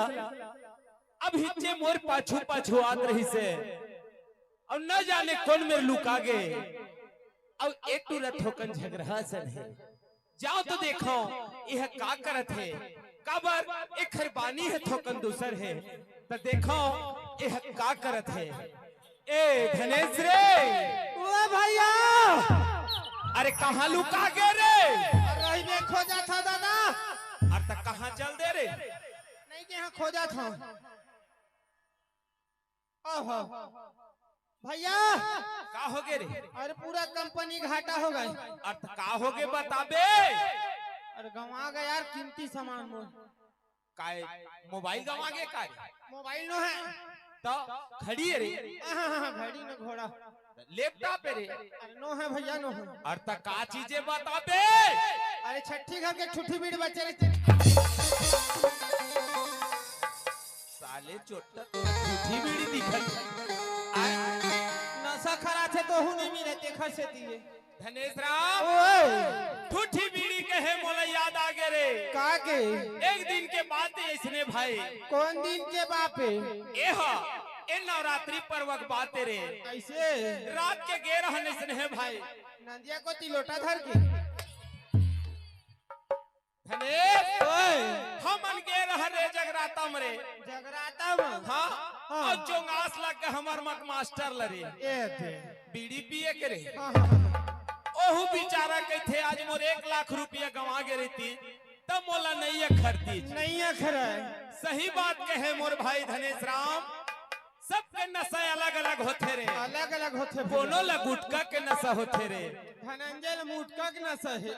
अब हिच्चे मोर पाछू पाछू आत रही से और न जाने कौन मेरे लुका गे और एक तुरंत होकर झगड़ा सन है जाओ तो देखो यह का करत है काबर एक खरबानी है थोकन दूसर है तो देखो यह का करत है ए धनेश रे ओ भैया अरे कहाँ लुका गे रे रही में खोजा था दादा अरे तक कहाँ चल दे रे नहीं के यहाँ खोजा था ओहो भैया का हो गे रे अरे पूरा कंपनी घाटा हो गई अर्थ का हो गे बताबे अरे गंवा गया यार कीमती सामान मोर काय मोबाइल गवा गे का मोबाइल नो है तो खड़ी है रे घड़ी न घोड़ा लैपटॉप है रे अरे नो है भैया नो है अर्थ का चीजें बताबे अरे छठी घर के छुट्टी बीड़ बच्चे रहते साले चोट झूठी बीड़ी दिखत नशा खरा थे तो हूं नहीं मिले देखा से दिए धनेश राम झूठी बीड़ी कहे मोला याद आ गए रे का के एक दिन के बाद इसने भाई कौन दिन के बापे ए नवरात्रि पर्व की बात रे ऐसे रात के गे रहन इसने है भाई नंदिया को तिलोटा धर के धनेश हम मन गे रह रे जगराता मरे जगराता में हाँ और चोंगास लग के हमर मक मास्टर लरे ए थे बीड़ी पिए करे हाँ। ओहू बेचारा कहते आज मोर 1 लाख रुपया गंवा गे रही तब मोला नहीं है खरती नहीं है खरा सही बात कहे मोर भाई धनेश राम सबके नशा अलग अलग होते रे अलग अलग होते कोनो ला गुटका के नशा होते रे धनंजय मुटका के नशा है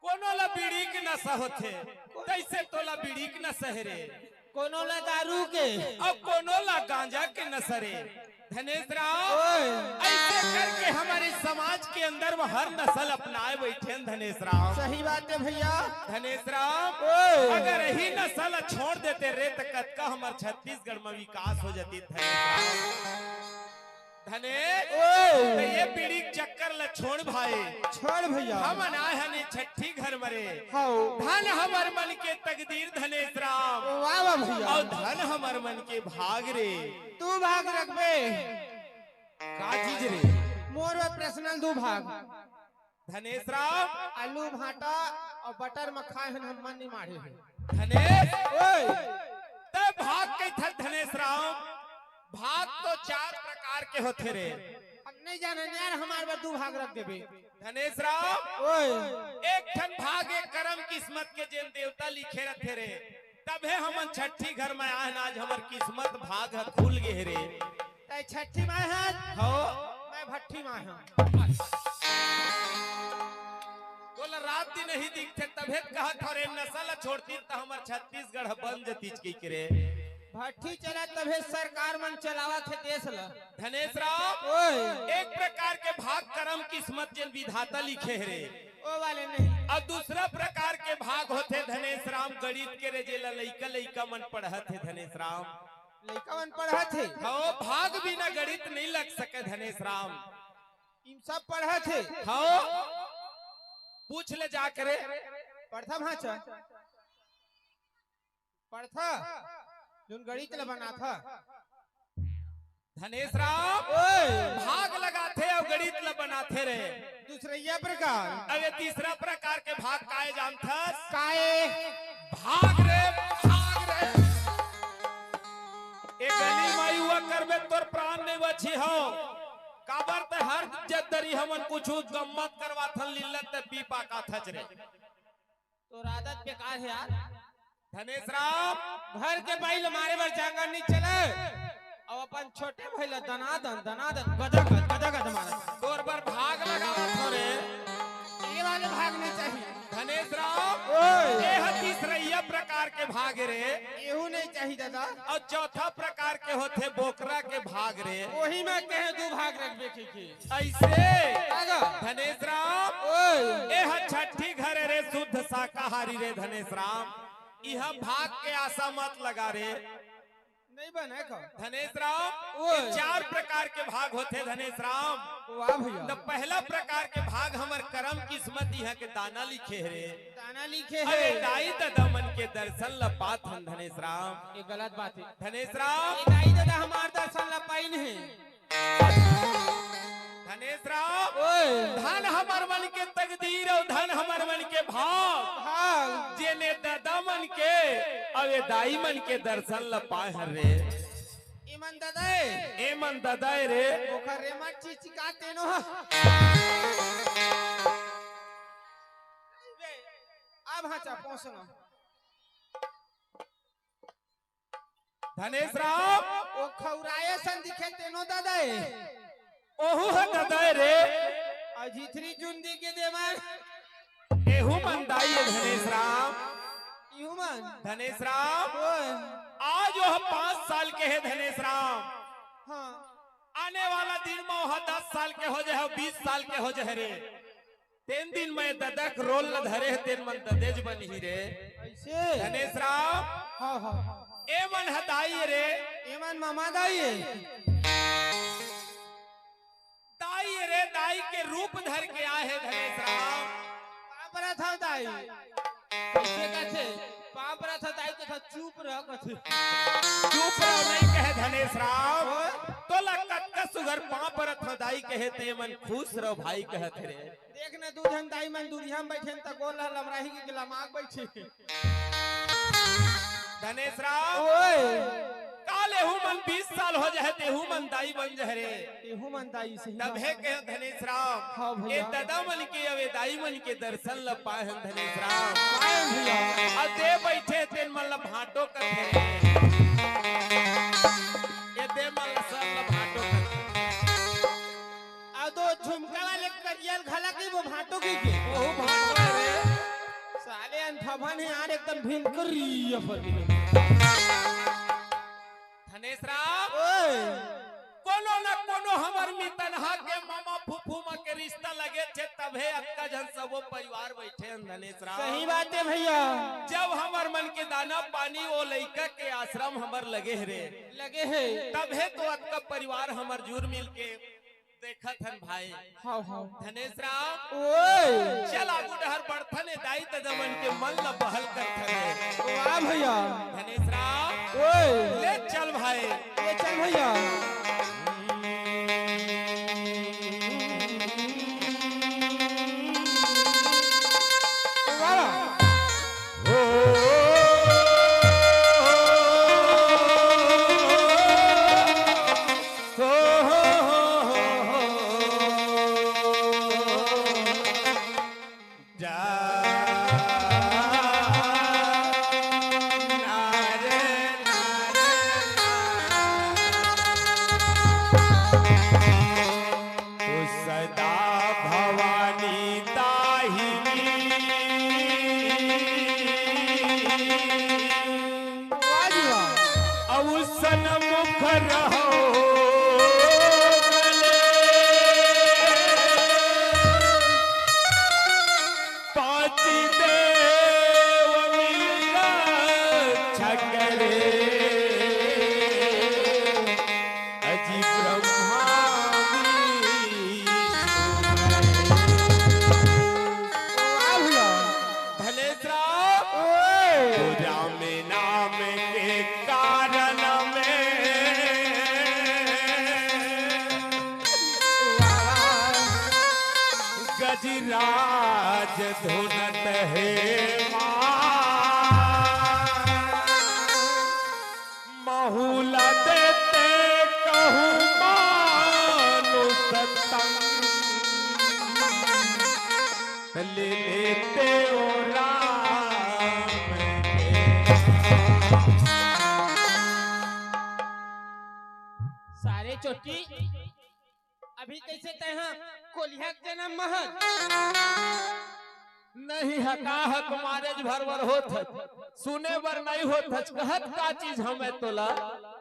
कोनो ला बीड़ी के नशा होते कैसे तोला बीड़ी के नशा है रे कोनो ला दारू के और कोनो ला गांजा के नशा रे धनेश राम ऐसे करके हमारे समाज के अंदर वो हर नस्ल अपनाए बैठे धनेश राम सही बात है भैया धनेश राम अगर यही नस्ल छोड़ देते रे तो कतका हमारे छत्तीसगढ़ में विकास हो जाती धनेश तो ये पीढ़ी चक्कर ल छोड़ भाई छोड़ भैया हम आए हने छठी घर मरे हाँ धन हमर मन के तकदीर धनेश राम वाह वाह भैया और धन हमर मन के भाग रे तू भाग रखबे का चीज रे मोर में पर्सनल दो भाग धनेश राम आलू भाटा और बटर में खाए हैं हम मन नहीं मारे हैं धनेश तब भाग के था धनेश राम भाग तो 4 प्रकार के होते रे हम नहीं जाने यार हमारे बार दो भाग रख देबे धनेश राम एक ठन भाग एक कर्म किस्मत के जेन देवता लिखे रखे रे तबे हमन छठी घर में आए आज हमर किस्मत भाग है खुल गए रे तै छठी माँ है हो मैं भट्टी माँ हूँ बोला रात दिन नहीं दिखते तबे कहा थोड़े नस्ल छोड़ती तो हमर छत्तीसगढ़ बन जती की करे भट्टी चला तबे सरकार मन चलावा थे देश ला धनेश राम एक प्रकार के भाग कर्म किस्मत जिन विधाता लिखे रे ओ वाले नहीं अब दूसरा प्रकार के भाग होते धनेश राम गणित के रे जेला लइका लइका मन पढ़त थे धनेश राम लइका मन पढ़ा थे हाँ भाग बिना गणित नहीं लग सके धनेश राम इन सब पढ़ा थे हाँ पूछ ले जा करे पढ़ता भाचा पढ़ता जोन गणित ला बना था धनेश राम भाग लगाते और गणित ला बनाते रे दूसरा प्रकार अब ये तीसरा प्रकार के भाग काए जानता काए भाग रे एक गली माई हुआ करबे तोर प्राण नहीं बची हो काबर ते हर जद्दरी हमन कुछ गम्मत करवाथन लिल्लत ते पीपा का थच रे तो आदत बेकार है यार धनेश राम घर के भाई हमारे बार जांगर नहीं चले और अपन छोटे भाई ला दनादन गदगद मारा तोर पर भाग लगावा थोरे ये वाले भाग नहीं चाहिए धनेश राम ये है तीसरा प्रकार के भाग रे एहू नहीं चाहिए दादा और चौथा प्रकार के होते बोकरा के भाग रे वही में कहे दो भाग रखबे के ऐसे धनेश राम ये है छठी घर रे शुद्ध शाकाहारी रे धनेश राम यह भाग के आशा मत लगा रे नहीं बने को धनेश राम ओए। ये 4 प्रकार के भाग होते धनेश राम। वाह भैया तो पहला प्रकार के भाग हमर कर्म किस्मत यहाँ के दाना लिखे रे। ताना लिखे अरे है दाई दादा मन के दर्शन लपात हम धनेश राम। ये गलत बात है धनेश राम ये दाई दादा हमार दर्शन ला पाई नहीं धनेश राम ओए धन हमर मन के तकदीर और धन हमर मन के भाग हाँ जेने दादा मन के अब ये दाई मन के दर्शन लपाए हर रे। ईमान दादा ए मन दादा रे ओकर रे मत चिचिका तेनो हा अब हाचा पहुंचना धनेश राम ओ खौराए सन दिखे तेनो दादा ओहू है दादा रे अजीथरी चुंदी के देवान एहू मन दाई है धनेश राम। ह्यूमन धनेश राम ओए आज वह 5 साल के है धनेश राम। हाँ आने वाला दिन में वह 10 साल के हो जाए 20 साल के हो जाए रे। 3 दिन में ददक रोल न धरे तेन मन ददेज बन ही रे। ऐसे धनेश राम हाँ हाँ ए मन हदाई रे ईमान मामा दाई दाई रे दाई के रूप धर के आए है धनेश राम। पापरा था दाई कैसे कैसे पापरा था दाई तो था चुप रह कथे चुप रहो नहीं कहे धनेश राम। तो लक्का सुगर पाप रथ दाई कहे ते मन खुश रहो भाई कहत रे। देख न दूधन दाई मन दूरिया में बैठे त गोल लमराही के गिलामाग बैठे धनेश राम ओए काले हूँ मन 20 साल हो जाए तेहू मन दाई बन जाए रे। एहू मन दाई सही तब है कहे धनेश राम हाँ भैया। ये दादा मन के अवे दाई मन के दर्शन ल पाए हम धनेश राम। आए भैया और दे बैठे तेन मन ल भाटो करते ये दे मन ल सब ल भाटो करते आ दो झुमका वाले करियल खला के वो भाटो की के ओहू भाटो रे। साले अनथवन है यार एकदम भिनकरी अपन धनेश राम ओए कोनो न कोनो हमर मितनहा के मामा फूफू मा के रिश्ता लगे छे तबे अक्का जन सबो परिवार बैठे हैं धनेश राम। सही बात है भैया जब हमर मन के दाना पानी ओ लइका के आश्रम हमर लगे रे लगे है तब है तो अक्का परिवार हमर जुर मिल के देखत हन भाई। हाँ हाँ धनेश राम ओए चल आगू डहर बढ़थन दाई तदमन के मन ल बहल करथन। वाह भैया धनेश राम ओए ले चल भाई ये चल भैया गजराज धुनत है महुला देते कहूँ मानु सतंग ले लेते ओ राम सारे चोटी अभी कैसे तह कोलिया के जन्म महल नहीं हका हक मारेज भरवर होत है सुने बर नहीं होत है कहत का चीज हमें तोला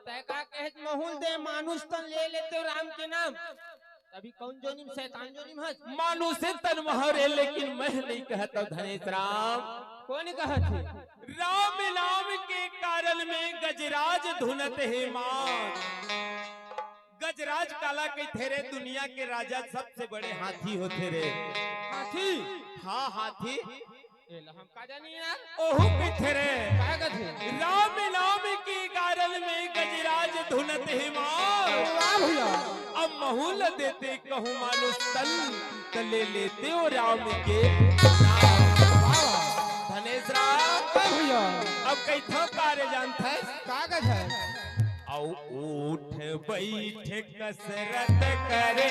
तय का कहत महुल दे मानुष तन ले लेते हो राम के नाम अभी कौन जोनिम शैतान जोनिम है? मानुष से तन महरे लेकिन मैं नहीं कहता धनेश राम। कौन कहत है? राम नाम के कारण में गजराज धुनत है मान। गजराज काला के थेरे दुनिया के राजा सबसे बड़े हाथी होते रे। हाथी? हाँ हाथी। हम का जानी यार? ओहो के थेरे का कहत? राम नाम के कारण में गजराज धुनत है मान। वाह भैया। अब महूल देते कहूँ मानुष तले लेते हो राम के नाम। धनेश राम भैया अब कई था कार्य जानता है? कागज है। औ उठ बैठ कसरत करे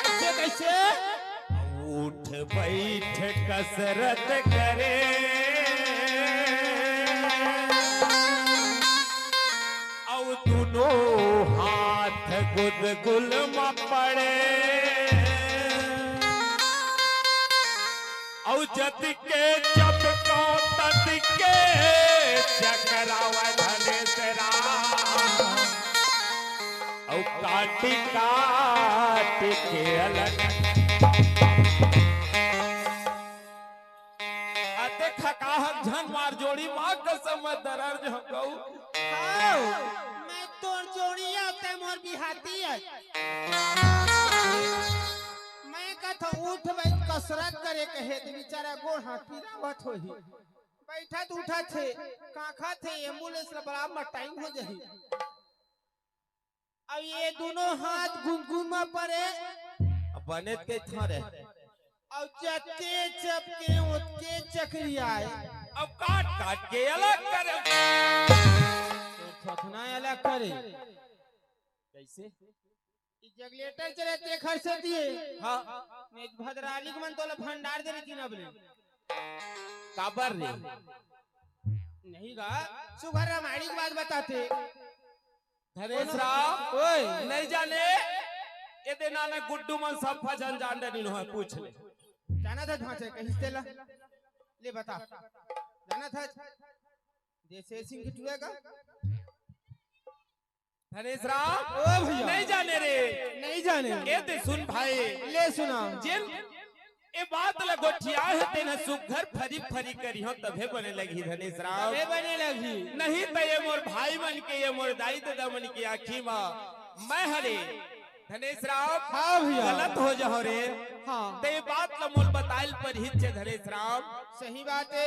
कैसे कैसे? उठ बैठ कसरत करे औ दोनों हाथ गुदगुल में पड़े औ जत के जब को तत के चकरावा धनेश राम औ काटी काट के अलग अते खकाहक झन मार जोड़ी मां कसम दरर जो कहू मैं तोर जोड़िया ते मोर बिहाती है। मैं कथा उठ भाई कसरत करे कहे तो बेचारा गोड़ हाथ पीरावत होही। बैठत उठत थे काखा थे एम्बुलेंस ला बराबर टाइम हो जाही। अब ये दोनों हाथ गुनगुन में पड़े बने के थारे और जते चपके उतके चकरी आए। अब काट काट के अलग कर थथना अलग करे कैसे जगलेटर चले ते खर्च दिए। हाँ मैं भद्राली के मन तोला भंडार दे रही ना बोले काबर रे नहीं गा सुघर रामायणी की बात बताते। धनेश राम ओए नहीं जाने ये देना ना गुड्डू मन सब फजन जान डनी नो है पूछ ले जाना था झांसे कहीं से ला ले बता जाना था जैसे सिंह की टुएगा धनेश राम ओ भैया नहीं जाने रे नहीं जाने ये ते सुन भाई ले सुना जेल ए बात लगोठिया है तेना सुघर फरी फरी करी हो तभे बने लगी धनेश राम तभे बने लगी नहीं तो ये मोर भाई मन के ये मोर दाई दादा मन की आँखी में मैं हरे धनेश राम हाँ भैया गलत हो जाओ रे। हाँ ते बात ल मोल बताइल पर हित छे धनेश राम सही बात है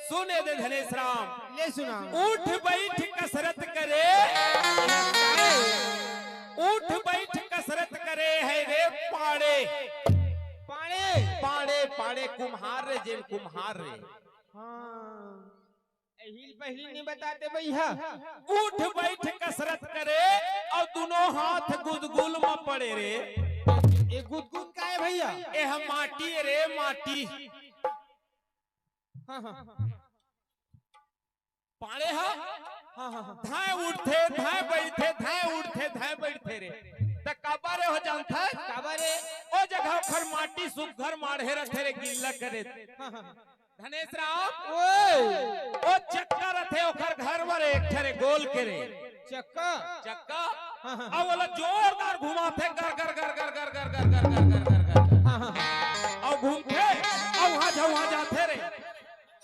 सुने दे धनेश राम ले सुना उठ बैठ कसरत करे उठ बैठ कसरत करे है रे पाड़े पाड़े पाड़े पाड़े कुम्हार रे जेन कुम्हार रे। हाँ हिल पहली नहीं बताते भैया उठ बैठ कसरत करे और दोनों हाथ गुदगुल में पड़े रे। ये गुदगुद का है भैया ए हम माटी रे माटी हाँ हाँ पाड़े हा हाँ हाँ धाए उठते धाए बैठे धाए उठते धाए बैठते रे त काबारे हो जानता है काबारे ओ जगह खर माटी सुघर माढ़े रखे रे गिल्ला करे। धनेश राम ओ चक्का रथे ओखर घर में एक ठरे गोल के रे चक्का चक्का अब वाला जोरदार घुमाते कर कर कर कर कर कर कर कर कर कर कर और घूमते और वहां जाते रे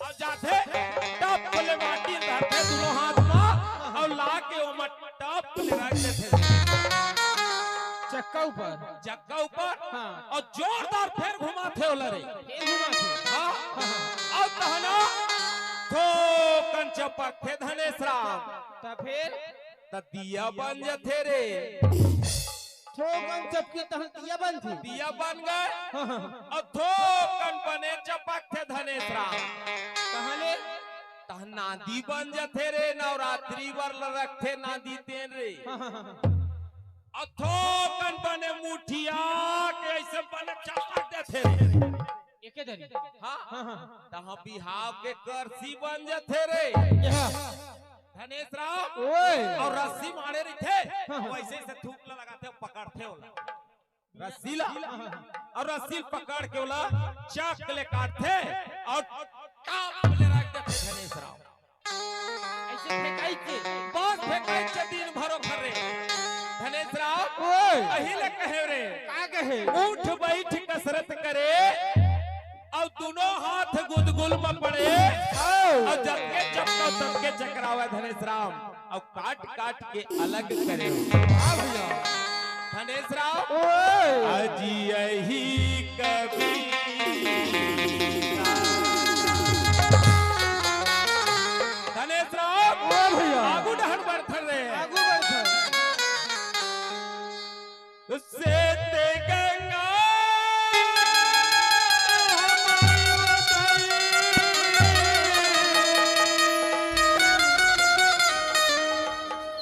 और जाते टप ले माटी धरते दोनों हाथ में और ला के वो टप ले रखते थे चक्का ऊपर हाँ और जोरदार फिर घुमाते हो लरे हाँ और तहना ठोकन चपक थे धनेश राम तब फिर दिया बन जाते रे ठोकन चपकी दिया बन थी दिया बन गए और ठोकन बने चपक थे धनेश राम कहले तह नादी बन जाते रे नवरात्रि वर रखे नादी तेन रे और ठोकन बने मुठिया के ऐसे बने चपक देते रे एके दरी हाँ तह बिहाव के करसी बन जाते रे धनेश राम और रस्सी मारे रही थे वैसे से थूक लगाते पकड़ते होला रस्सी ला और रस्सी पकड़ के होला चाक ले काटते और टाप ले रख देते धनेश राम ऐसे फेंकाई के ओए अहिले कहे रे का कहे उठ बैठ कसरत करे और दोनों हाथ गुदगुल में पड़े और जब के चपका तब के चकरावा धनेश राम और काट काट के अलग करे। हां भैया धनेश राम ओए अजी यही कभी धनेश राम ओ भैया आगू डहन बरथन रे आगू बढ़ उससे ते गंगा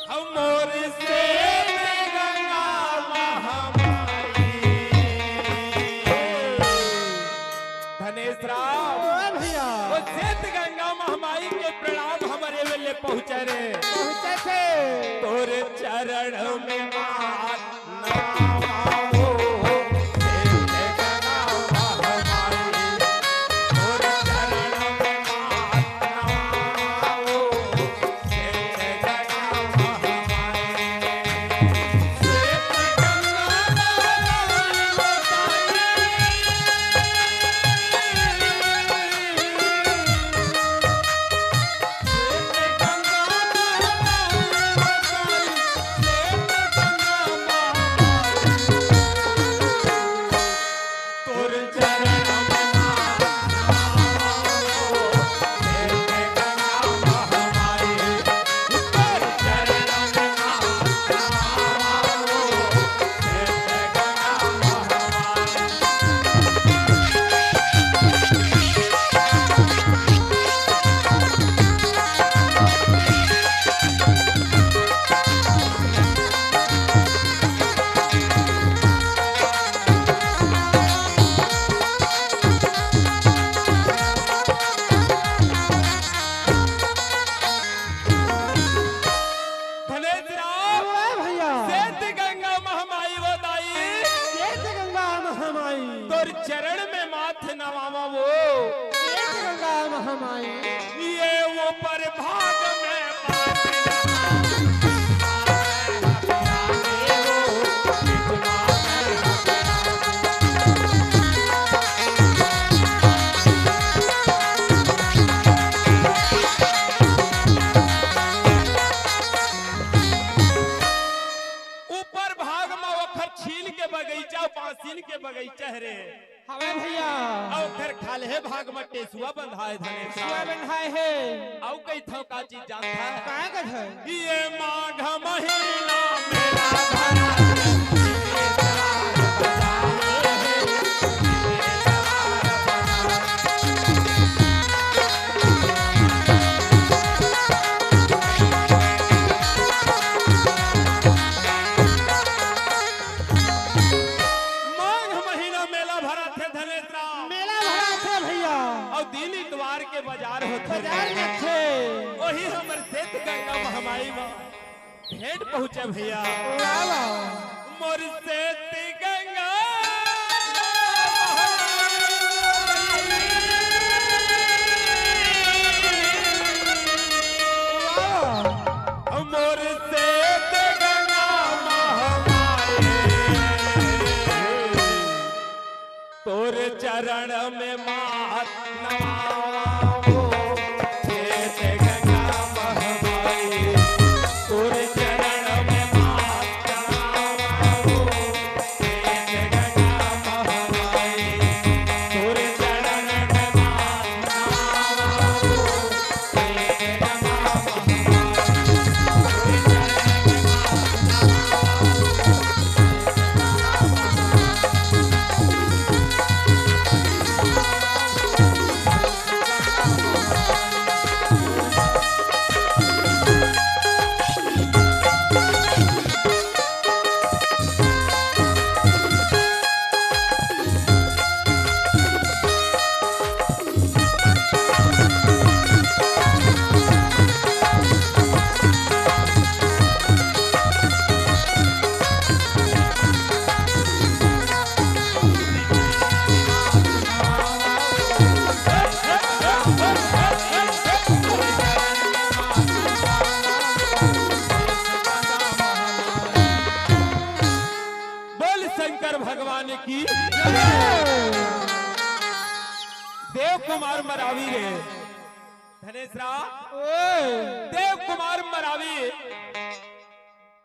हम मोर से ते गंगा महामाई धनेश राम ओ भैया वो सेत गंगा महामाई के प्रणाम हमारे वेले पहुंचे रे पहुंचे थे तोरे चरण में मात नमाओ सेत गंगा महामाई तोरे चरण में मात नमाओ सेत गंगा महामाई सेत गंगा तोर चरण में मात नमाओ सेत गंगा महामाई तोर चरण में मात नमाओ सेत गंगा महामाई धनेश राम ओए भैया सेत गंगा महामाई वदाई सेठ गंगा महामाई तोर चरण में माथ नवावा वो सेठ गंगा महामाई ये वो पर भाग में बात ऊपर भाग में ओखर छील के बगीचा पासीन के बगीचा रे हवे भैया और ओखर खाले भाग में टेसुआ बंधाए धनेश सुआ राम बंधाए है और कई थो का चीज जानता है काय का है ये माघ महीना मेरा भरा माघ महीना मेला भरा थे धनेश राम मेला भरा थे भैया और दिन इतवार के बाजार होते बाजार में थे वही हमर सेत गंगा महामाई में भेंट पहुंचे भैया लावा मोर सेत गंगा लावा मोर सेत गंगा महामाई तोर चरण में मात नमाओ सेत गंगा महामाई तोर चरण में मात नमाओ सेत गंगा महामाई तोर चरण में मात नमाओ सेत गंगा महामाई मरावी रे धनेश राव ओए देव कुमार मरावी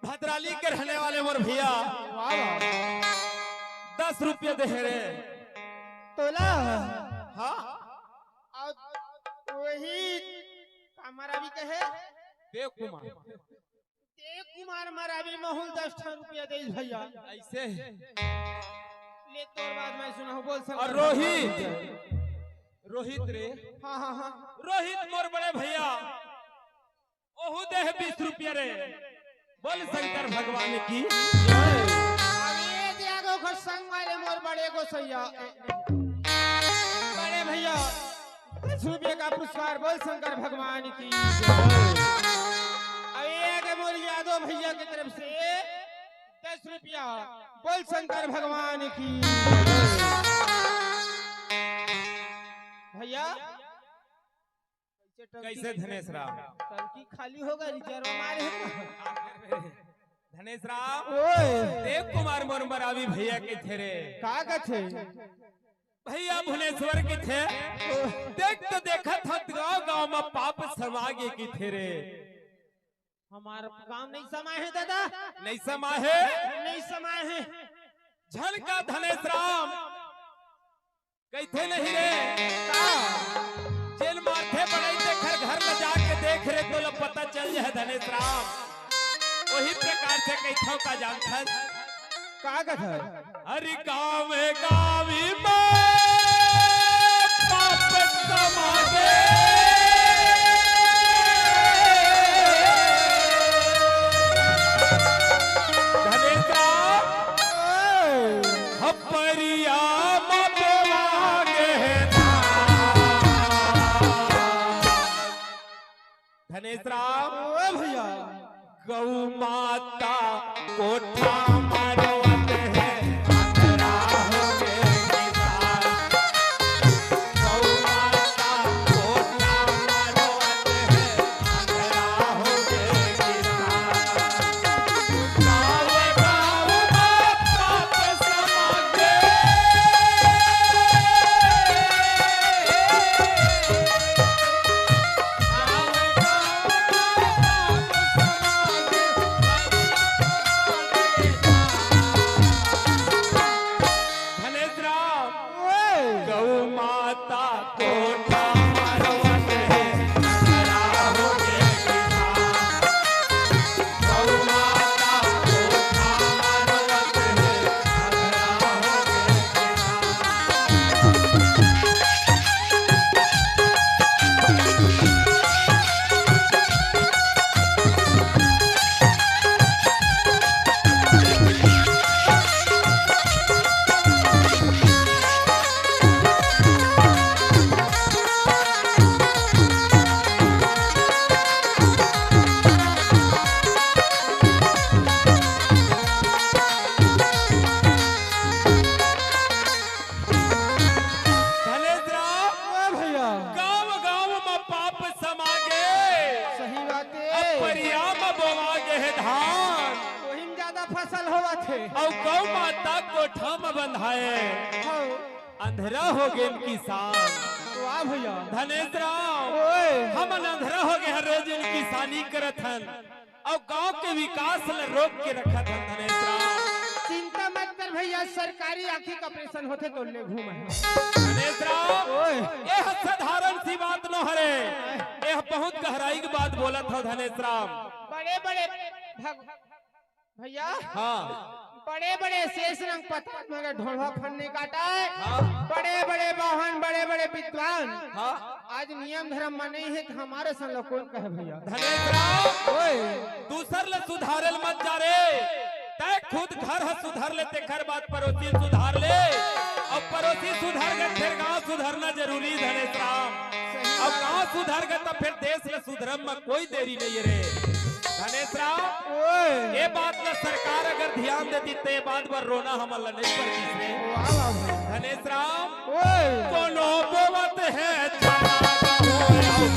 भद्राली के रहने वाले मोर भैया वाह वाह 10 रुपये दे रे तोला हाँ और वही मरावी कहे देव कुमार देव कुमार मरावी महूल 10 रुपया दे भैया ऐसे ले तोर बात मैं सुना बोल सकता और रोहित रे हाँ हाँ हाँ रोहित मोर बड़े भैया ओहू दे 20 रुपये रे बोल शंकर भगवान की अरे दियागो को संग वाले मोर बड़े को सैया बड़े भैया 10 रुपये का पुरस्कार बोल शंकर भगवान की अरे मोर यादव भैया की तरफ से 10 रुपया बोल शंकर भगवान की भैया कैसे धनेश राव टंकी खाली होगा रिजर्व मारे धनेश राव ओए देव कुमार मोर मरावी भैया के थे रे का कथे भैया भुवनेश्वर के थे देख तो देखा था गांव गांव में पाप समागे की थे रे हमारा काम नहीं समाये है दादा नहीं समा है नहीं समाये है झलका धनेश राम कहते नहीं रे का जेल माथे बड़ाई देखकर घर में जाके देख रे तो लोग पता चल जाए धनेश राम वही प्रकार से कैथों का जानता का कथे हरि गाँव गावी में पाप समागे धनेश राम हपरिया धनेश राम ओए भैया गौ माता कोठा मरवत है अंधरा हो गए किसान गौ माता कोठा मरवत है अंधरा हो गए किसान गाँव गाँव में पाप समागे धनेश राव ओए गौ माता कोठा मरवत है अंधरा हो गए किसान गौ माता कोठा मरवत है अंधरा हो गए किसान धनेश राव ओए भैया गाँव गाँव में पाप समागे सही बात है अपरिया में बोवागे है धान वही में ज्यादा फसल होवा थे और गौ माता कोठा में बंधाए हाँ अंधेरा हो गए किसान वाह भैया धनेश राव ओए हम अंधेरा हो गए हर रोज इनकी किसानी करत हन और गांव के विकास ल रोक के रखत हन धनेश राव चिंता मत कर भैया सरकारी आंखी का ऑपरेशन होते तो ले घूम है धनेश राव ओए यह साधारण सी बात न हरे यह बहुत गहराई की बात बोलत हो धनेश राव बड़े बड़े भैया हाँ बड़े बड़े शेष रंग पत्ता मगर ढोलवा फन्ने काटा है हाँ बड़े बड़े वाहन बड़े बड़े विद्वान हाँ आज नियम धर्म माने है कि हमारे संग कौन कहे भैया धनेश राव ओए दूसर ले सुधारल मत जा रे तय खुद घर है सुधार ले तेखर बात पड़ोसी सुधार ले और पड़ोसी सुधार गए फिर गांव सुधारना जरूरी धनेश राम अब गांव सुधार गए तो फिर देश ले सुधरम में कोई देरी नहीं रे धनेश राव ओए ये बात में सरकार अगर ध्यान देती तो ये बात पर रोना हमारा नहीं पड़ती से वाह वाह भैया। धनेश राव ओए कोनो बोवत है चना गहो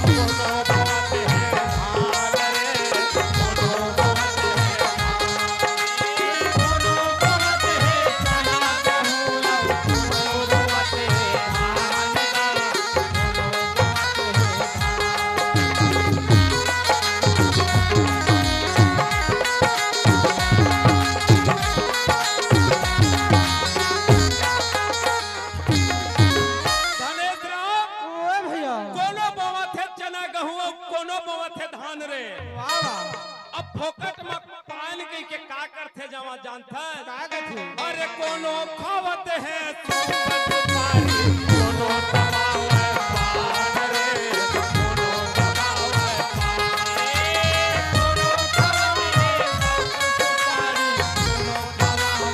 कोनो बोवत है धान रे कोनो बोवत है कोनो बोवत है चना गहो कोनो बोवत है धान गा कोनो फोकट में पान के का करते जमा जानता है का कथे अरे कोनो खावत है सुपारी कोनो दबावे पान रे कोनो दबावे पान कोनो खावत है सुपारी कोनो दबावे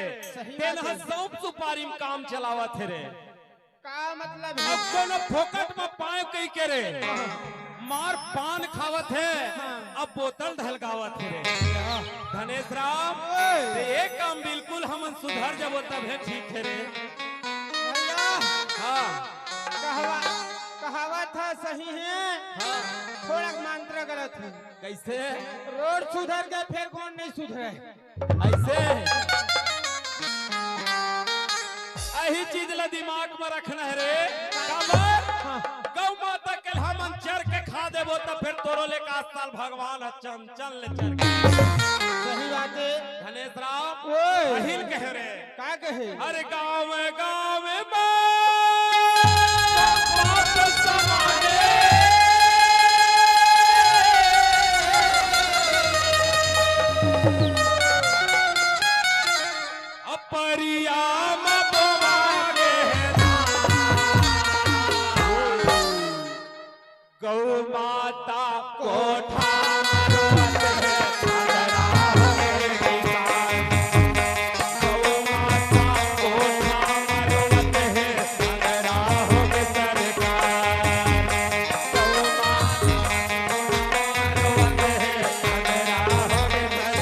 सौंप सुपारी में काम चलावत है रे का मतलब अब कोनो फोकट में पाए कई के रे मार पान खावत है अब बोतल ढलकावत है रे धनेश राम ये काम बिल्कुल हमन सुधर जब तब है ठीक है रे भैया हाँ कहावत है सही है हाँ थोड़ा मंत्र गलत है कैसे रोड सुधर गए फिर कौन नहीं सुधरे ऐसे यही चीज ला दिमाग में रखना है रे गौ माता के हमन चर के खा देबो तो फिर तोरो ले का साल भगवान चंचल ले चर के सही बात है धनेश राम ओए अहिल कह रे का कहे अरे गाँव में बात समाने अपरिया गौ माता कोठा रोवत है अंधरा हो गए किसान गौ माता कोठा रोवत है अंधरा हो गए सरकार गौ माता रोवत है अंधरा हो गए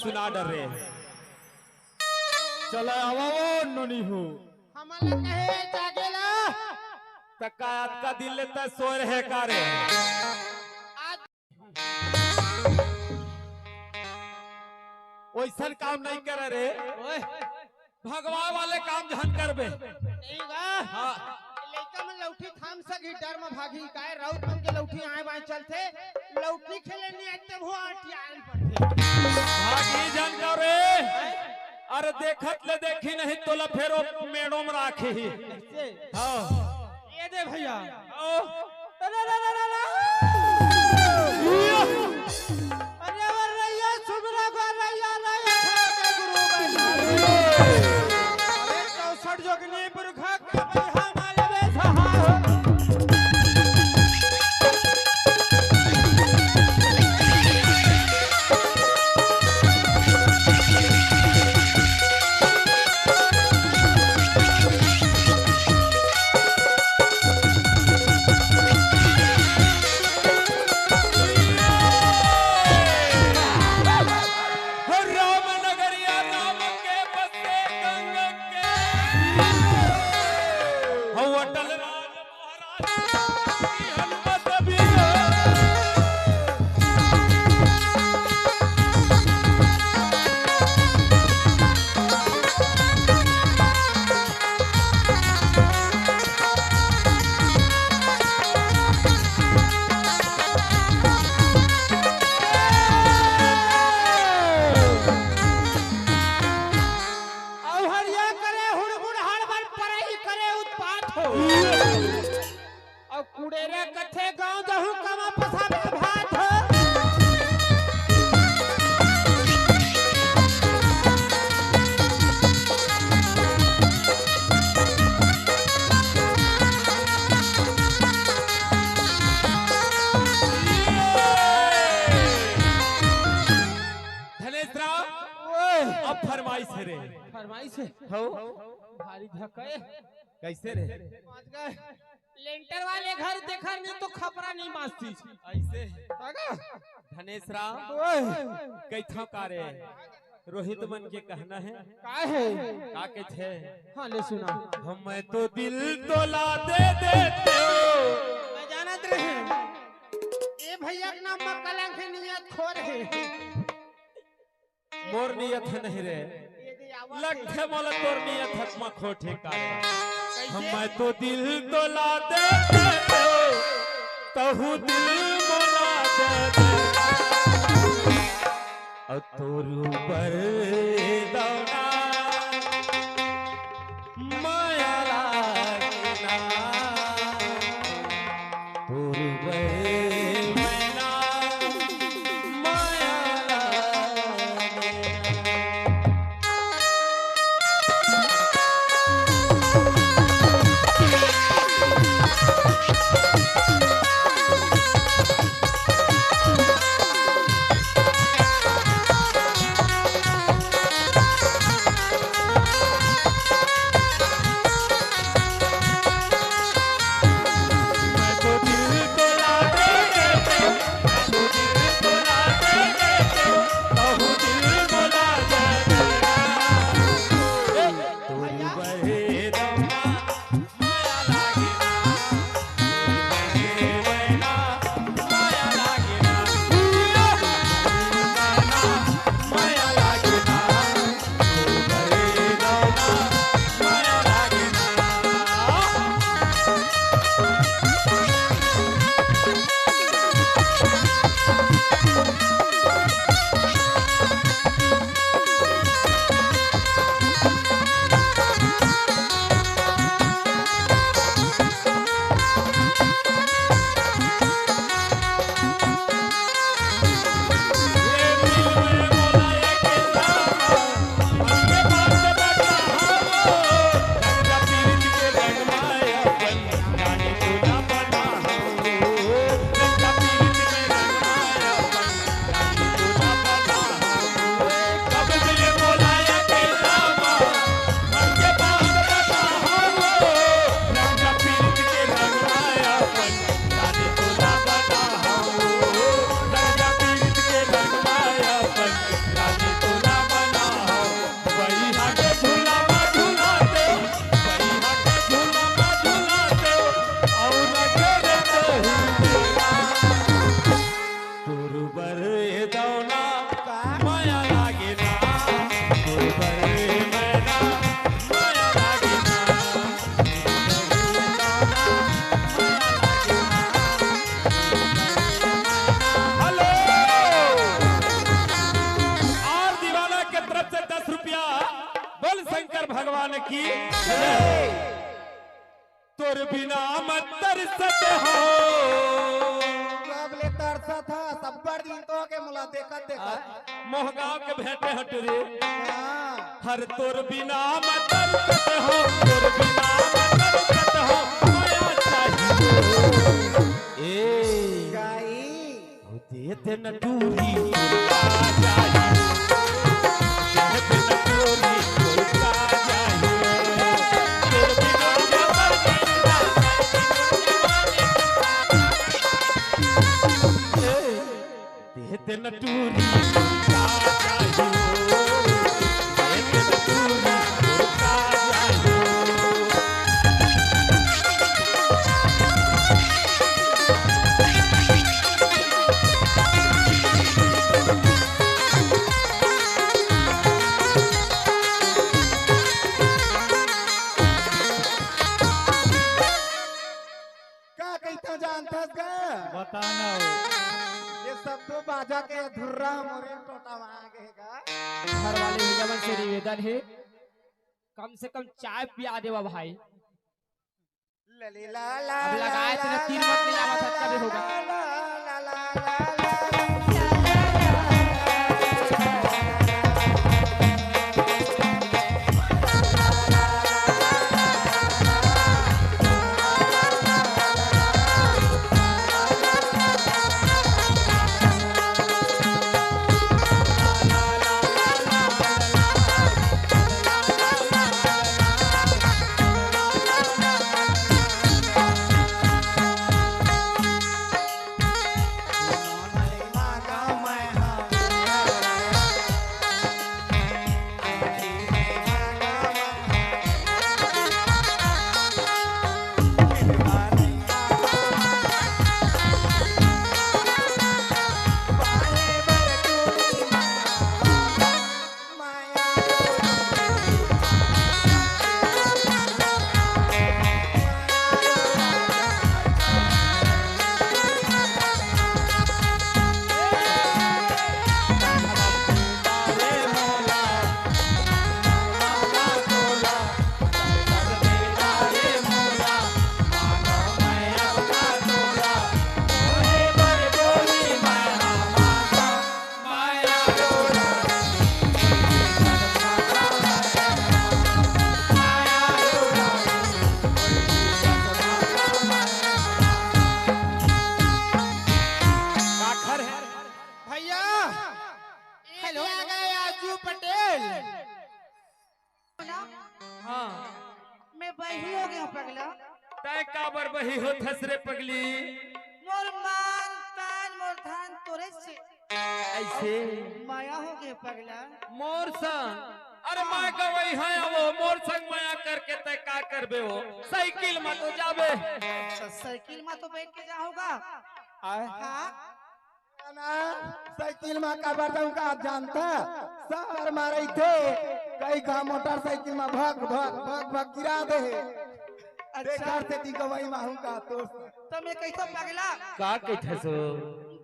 सुना डर रहे चलो आवो नोनी हो हमारा कहे जागेला तकायत का दिल लेता सो रहे कारे वैसन काम नहीं करे रे भगवान वाले काम जहन करबे हाँ लड़का में लौठी थाम सकी डर में भागी काय राउत बन के लौठी आए बाएं चलते लौठी खेले नहीं आते वो आटियाल पड़ते भागी जन करे अरे देखत ले देखी नहीं तोला फेरो मेड़ो में राखी हां ये दे भैया अरे रैया सुबरा को रैया गुरु अरे 64 जोगनी पुरखा का हमारे बेसहा फरमाइश रे फरमाइश हो भारी धक्के कैसे रे पहुंच गए लेंटर वाले घर देखा नहीं तो खपरा नहीं मास्ती ऐसे आगा धनेश राम कैथो कारे रोहित मन के कहना है का है का के थे हां ले सुना हम तो दिल तोला दे देते हो मैं जानत रहे ए भैया के नाम में कलंक नियत खो रहे मोर नियत नहीं रे लखे मोल तोर नियत हकमा खोटे कारे हम तो दिल तोला दे देते हो तहु दिल मोला दे और तोरू पर दौना माया लागना तोरू पर मैना माया लागना भगवान की तोर बिना मत तरसत हो कब ले तरसत था सब बड़ दिन तो के मुला देखत देखत मोहगांव के भेटे हट रे हां हर तोर बिना मत तरसत हो तोर बिना मत तरसत हो माया चाहिए ए गाई देते न दूरी तुरका चाहिए देते न दूरी तुरका चाहिए तोर बिना मत देते न दूरी तुरका चाहिए देते न दूरी तुरका चाहिए बताना ये सब तो बाजा के धुर्रा मोरे टोटा मांगे का घर वाले हिजमन से निवेदन है कम से कम चाय पिया देवा भाई लली ला ला अब लगाए तो 3 मत नहीं आवा था कभी होगा ला ला ला बही हो गया पगला। तय काबर बही हो थसरे पगली मोर मान तान मोर धान तोरे से ऐसे माया हो गया पगला। मोर संग अरे माँ गवई है वो मोर संग माया करके तय का करबे हो साइकिल में तो जाबे तो साइकिल में तो बैठ के जाओगा। आए हाँ ना साइकिल में का बर्तन का आप जानता सर मारे थे कई का मोटरसाइकिल में भग भग भग भग गिरा दे बेकार से ती गवाई माहू का तो मैं कैसा पगला का कहथसो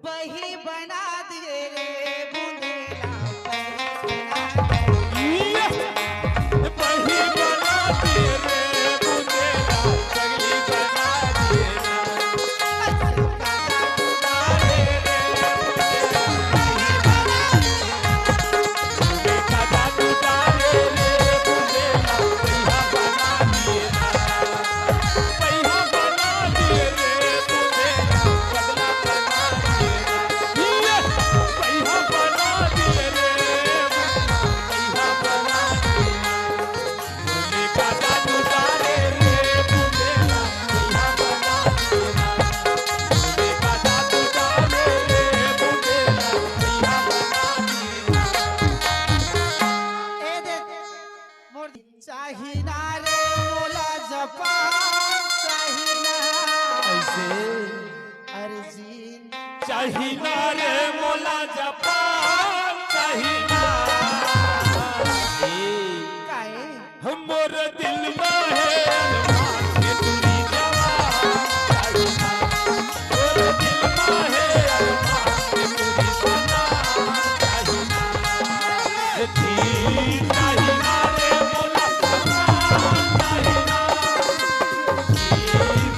बही बना दिए रे बुंदेला बही बना दिए रे बुंदेला पगली बना दिए चाहिना रे मोला जपान चाहिना अर्जिन चाहिना रे मोला जापान चाहिना काए हमर दिल में है अरमान के तुरी जवान चाहिना मोर दिल में है अरमान के तुरी सना चाहिना चाहिना रे मोला जापान चाहिना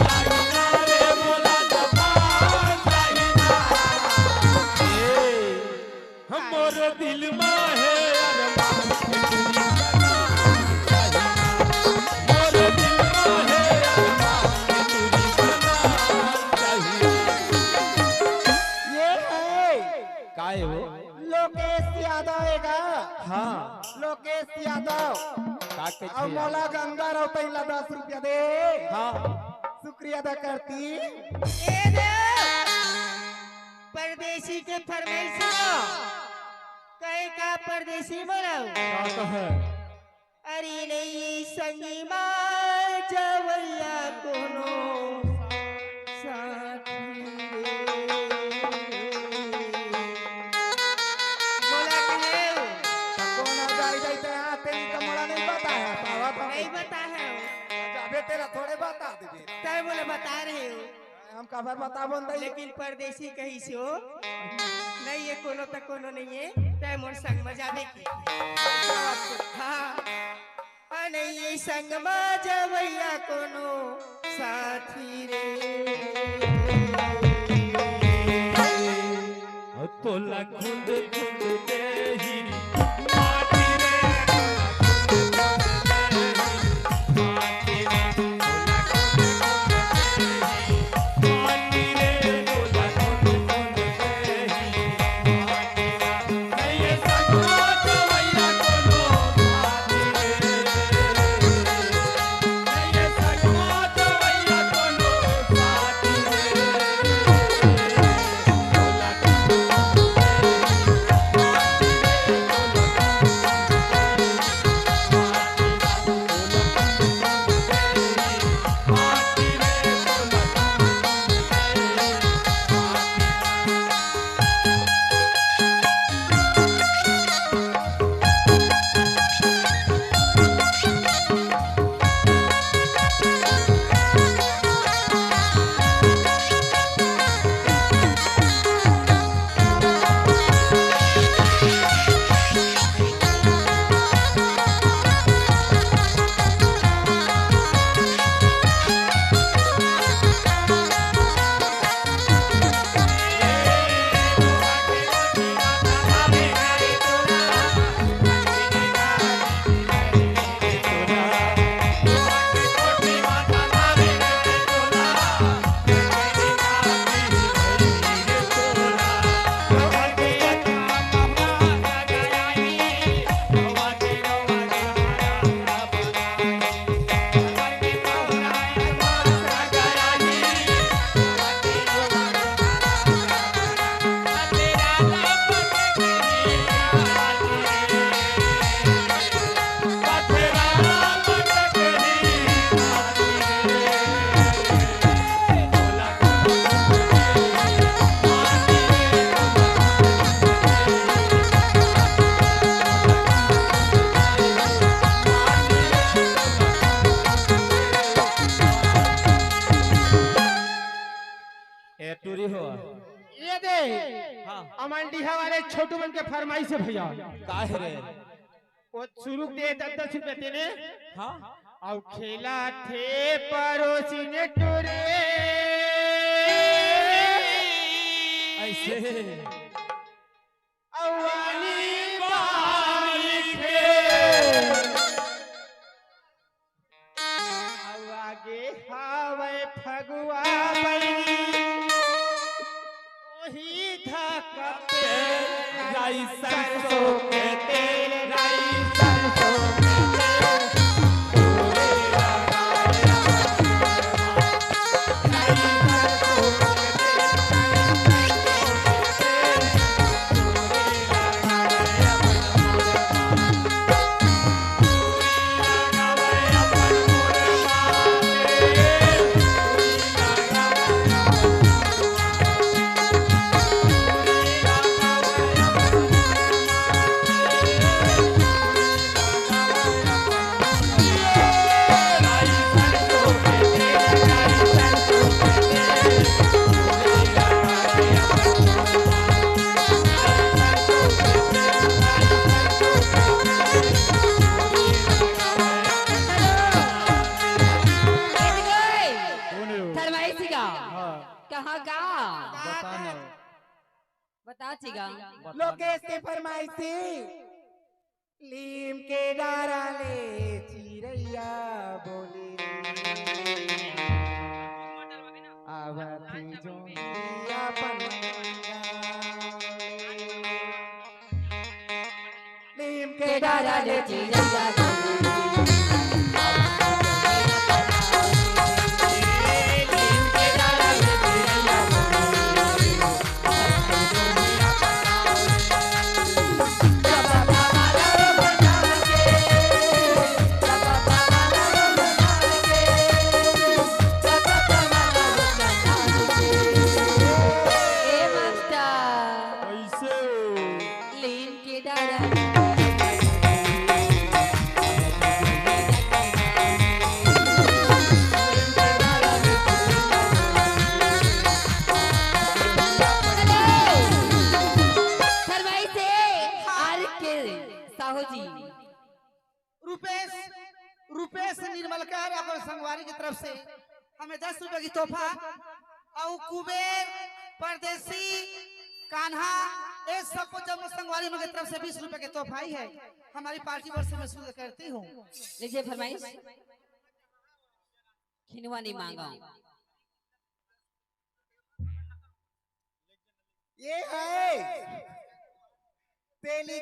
चाहिना रे मोला जापान चाहिना हमर दिल में है अरमान के तुरी सना चाहिना मोर दिल में है अरमान के तुरी सना चाहिना ये है काहे हो लोकेश यादव हैगा हाँ लोकेश यादव का और कहथे मौला गंगा रहो पहला 10 रुपया दे हाँ शुक्रिया अदा करती ए दे परदेसी के फरमाइश सुनो कहे का परदेसी बनाओ का कहे अरे नहीं संगी माँ जवैया कोनो साथी बोला कहे कौन जाई जाते हैं तेरी का मोड़ा नहीं बता है पावा तो नहीं बता है जाबे तेरा थोड़े बता देबे तय बोले बता रहे हो हम खबर बता बंद लेकिन परदेसी कही से हो नहीं ये कोनो तक कोनो नहीं है तय मोर संग मजाबे की हाँ नहीं ये संग मजवैया कोनो साथी रे तोला खुद खुद दे ही माटी रे माटी रे तोला खुद खुद दे ही माटी रे नहीं ये संगवा जवैया कोनो साथी रे नहीं ये संगवा जवैया कोनो साथी रे तोला अमंडीहा वाले छोटू बन के फरमाइश से भैया काहे रे वो शुरू दे 10-10 रुपए देने हाँ और खेला थे पड़ोसी ने टोरे ऐसे अवानी बारी खे अब आगे हावे फगुआ बनी वही धकते राई सरसों के तेल राई सरसों बता चिगा लोकेश के फरमाइशी लीम के डारा ले चिरैया बोली आवती जोनिया लीम के डारा ले चिरैया रुपेश निर्मलकर और संगवारी की तरफ से हमें 10 रुपए की तोहफा और कुबेर परदेसी कान्हा ये सबको जब संगवारी की तरफ से 20 रुपए की तोहफा ही है हमारी पार्टी वर्ष में शुरू करती हूँ। लीजिए फरमाइश खिनवा नहीं मांगा ये है तेली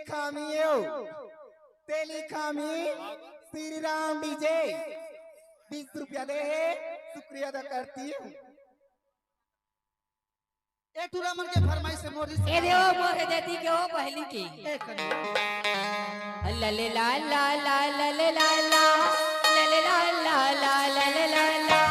खामी श्री राम डीजे 20 रुपया दे शुक्रिया अदा करती हूँ। ए टूर्नामेंट के फरमाइश से मोरी ए देओ मोरे देती के हो पहली की ला ले ला ला ला ला ला ला ला ला ला ला ला ला ला ला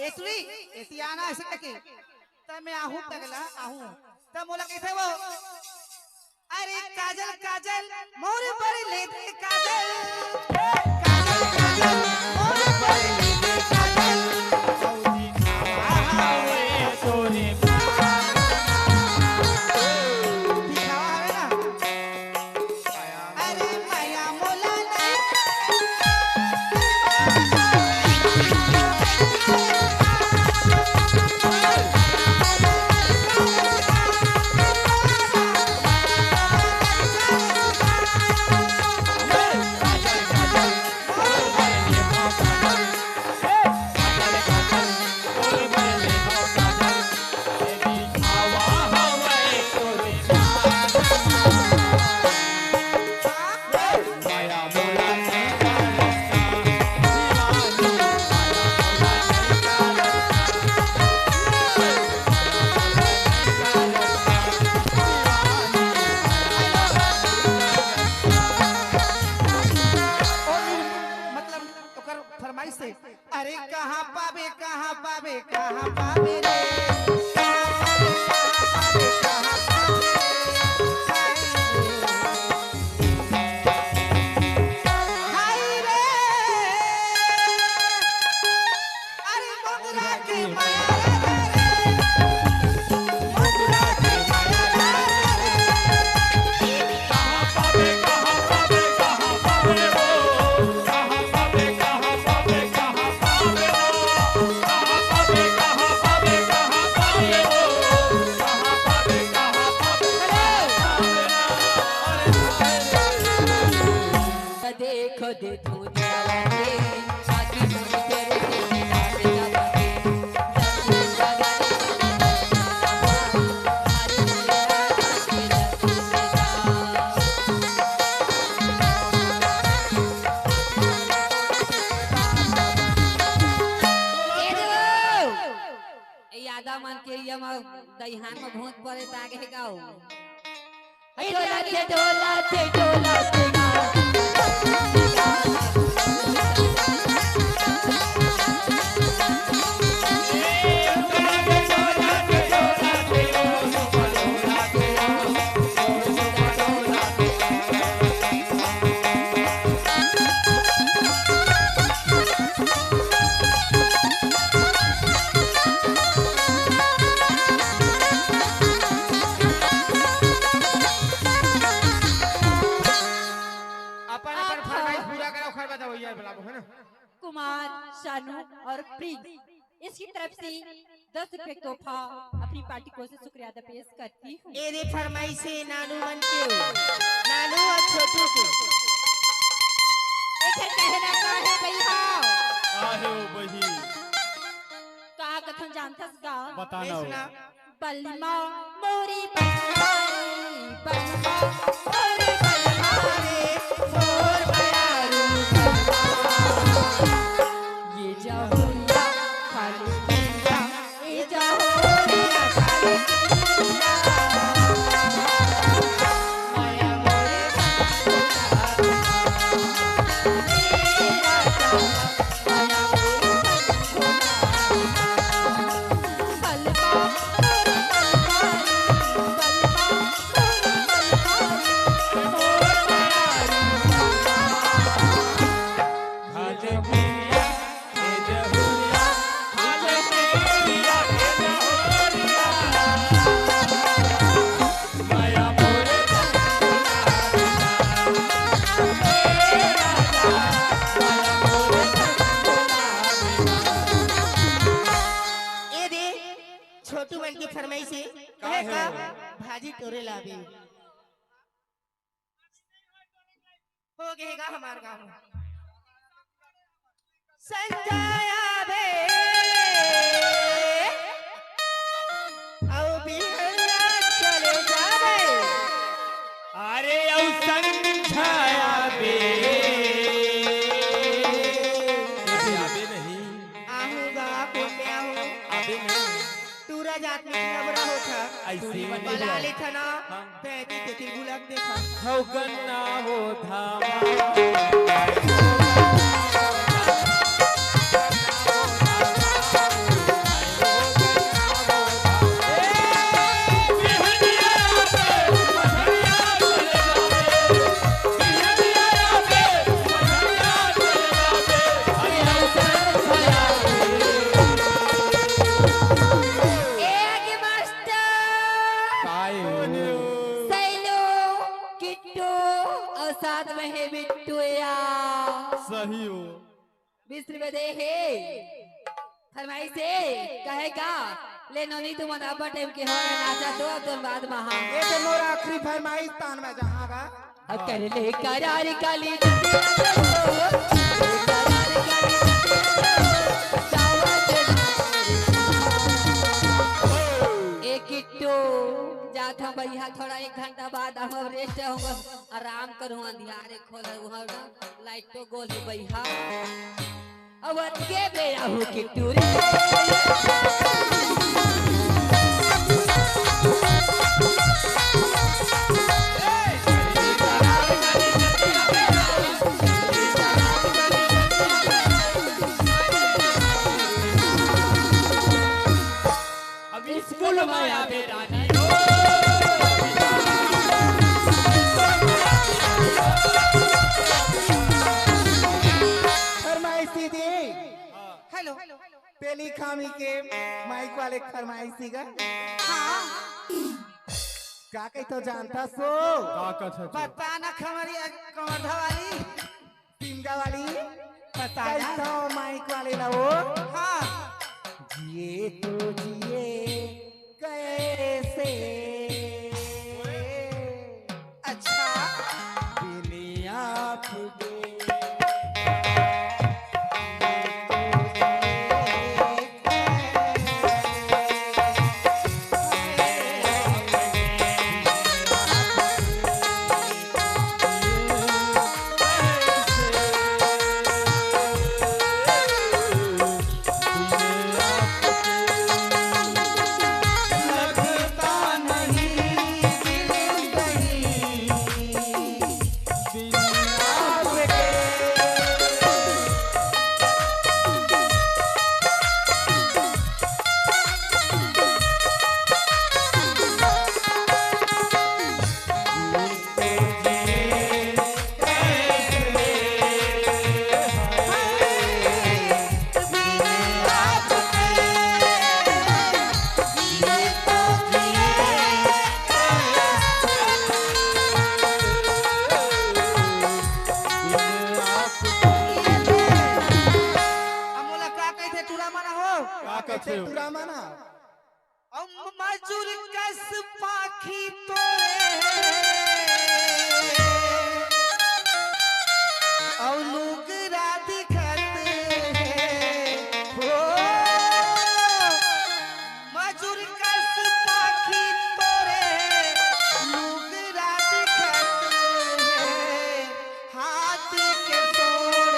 एतवी एतियाना ऐसे के तब मैं आहू तगला आहू तब मोला कैसे वो अरे काजल काजल मोर पर ले दे काजल काजल काजल मोर पर ले दे काजल अरे माया मोला नहीं फरमाइश से अरे कहाँ पावे कहाँ पावे कहाँ पावे रे कहाँ पावे कहाँ पावे हाय रे अरे मोगरा के माया मोगरा के माया कहाँ पावे कहाँ पावे कहाँ पावे वो कहाँ पावे कहाँ पावे कहाँ पावे वो कहाँ पावे कहाँ पावे कहाँ पावे वो कहाँ पावे कहाँ पावे देखो दे तू जवानी आखी मुझ तेरे से नाच जवानी यादा मन के ये दहिहान में भूत पड़े तागे गाओ डोला थे डोला थे कुमार शानू और प्रिंस इसकी तरफ से 10 रुपए तोहफा अपनी पार्टी को से शुक्रिया अदा पेश करती हूँ। एरे फरमाइश से नानू मन के नानू और छोटू के एक कहना का है भैया आहे ओ बही का कथन जानथस गा बताना सुना बलमा मोरी बलमारी बलमा मोरी बलमारी मोर बयारू ये जाहुरिया खाली पिया ये जाहुरिया खाली पिया माया मोरे माया छोटू मन की फरमाइश है कहे का भाजी टोरे लाबी हो गएगा हमार गाँव संजाया बे औ बिहला चले जाबे अरे औ संझाया बे आबे नहीं आहूँगा को पे आहूँ आबे नहीं तूरा जात में खबरा होता ऐसी बला ले था ना तेती तेती गुलाब देखा हौ गन्ना हो धामा में है बिट्टुया सही हो। 20 रुपए दे है फरमाई से कहेगा ले नोनी तुम अनाबा टाइम के हो नाचा तो अब तुम बाद महा ये तो मोरा आखिरी फरमाइश तान में जहागा अब कर ले करार काली एक किट्टू जात हम भैया थोड़ा 1 घंटा बाद हम रेस्ट होगा आराम करूँ अंधियारे खोल लाइट तो गोल भैया अब के बेरा हो किट्टू अब स्कूल में आवे रानी फरमाइश दे हेलो पेली खामी के माइक वाले फरमाइशी का हाँ का कही तो जानता सो का कथा बता ना खमरी कमरधा वाली पिंगा वाली बता कही ना तो माइक वाले ना वो हाँ जिए तो जिए कैसे अच्छा बिन आपके अमोला का कहते टूरा माना हो का कथे हो। पूरा माना मजूर कस पाखी तोरे और लोग राधिखत हो मजूर कस पाखी तोरे लोग राधिखत हाथी के तोड़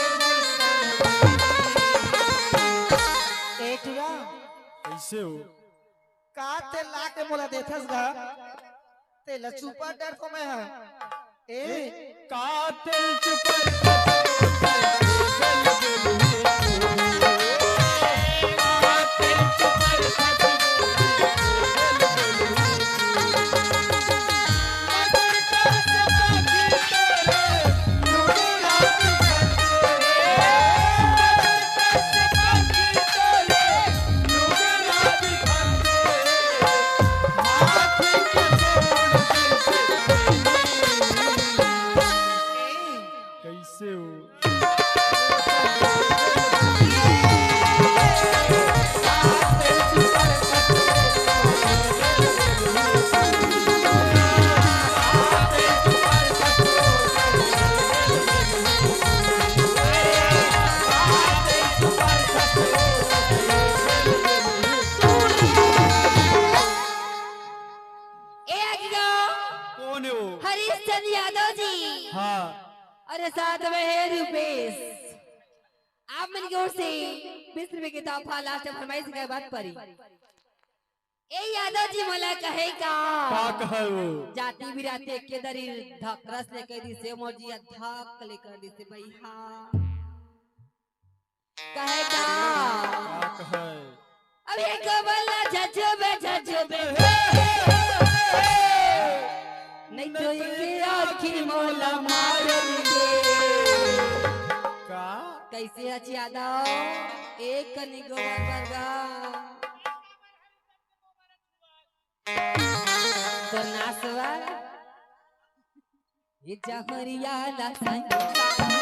एक टूरा कैसे हो। का ते लाके मोला देखस गा ते लचुपा डर को मैं है ए कातिल चुप कैसे हो। कौन है वो। हरीशचंद्र यादव जी हाँ अरे साथ में है रुपेश आप मेरी ओर से 20 रुपए की तोहफा लास्ट फरमाइश के बाद परी ए यादव जी मला कहे का का कहे वो। जाति बिराते के दरी रस लेकर दी से मोजी धक लेकर दी से भैया कहे का कहे अब ये कबला झझबे नहीं तो ये आखिर मोला मार दे का कैसे हची यादव एक कनी गोबर वर्गा तो नासवा ये जहरिया ला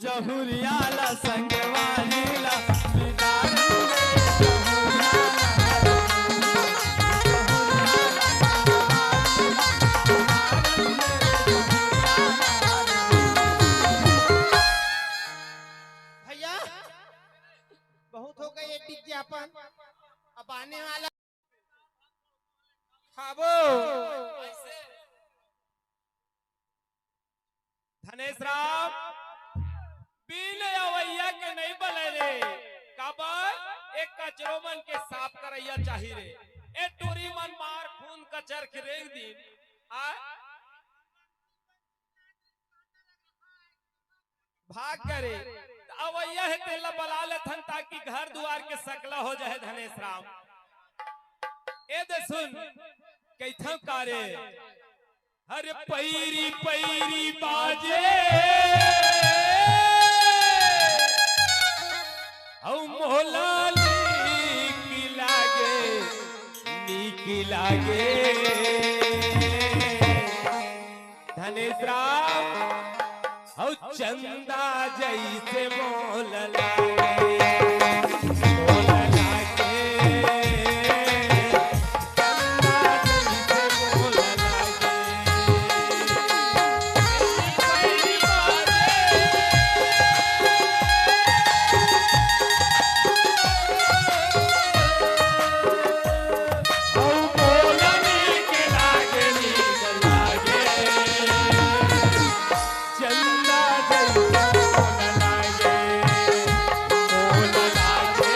जहुरियाला संगवालीला भैया बहुत हो गए ये विज्ञापन, अब आने वाला खाबो धनेश राम बिन अवैया के नहीं बले रे काबर एक कचरो मन के साफ करैया चाहिए रे ए टोरी मन मार खून कचर के रेग दिन आ भाग करे अवैया है तेला बला लेथन ताकि घर द्वार के सकला हो जाए धनेश राम ए दे सुन कैथम कारे अरे पैरी पैरी बाजे औ मोहला नीक लागे धनेश राम औ चंदा जैसे मोल लागे मोल लागे चंदा जैसे मोल लागे पैरी बाजे चंदा जैसा मोल लागे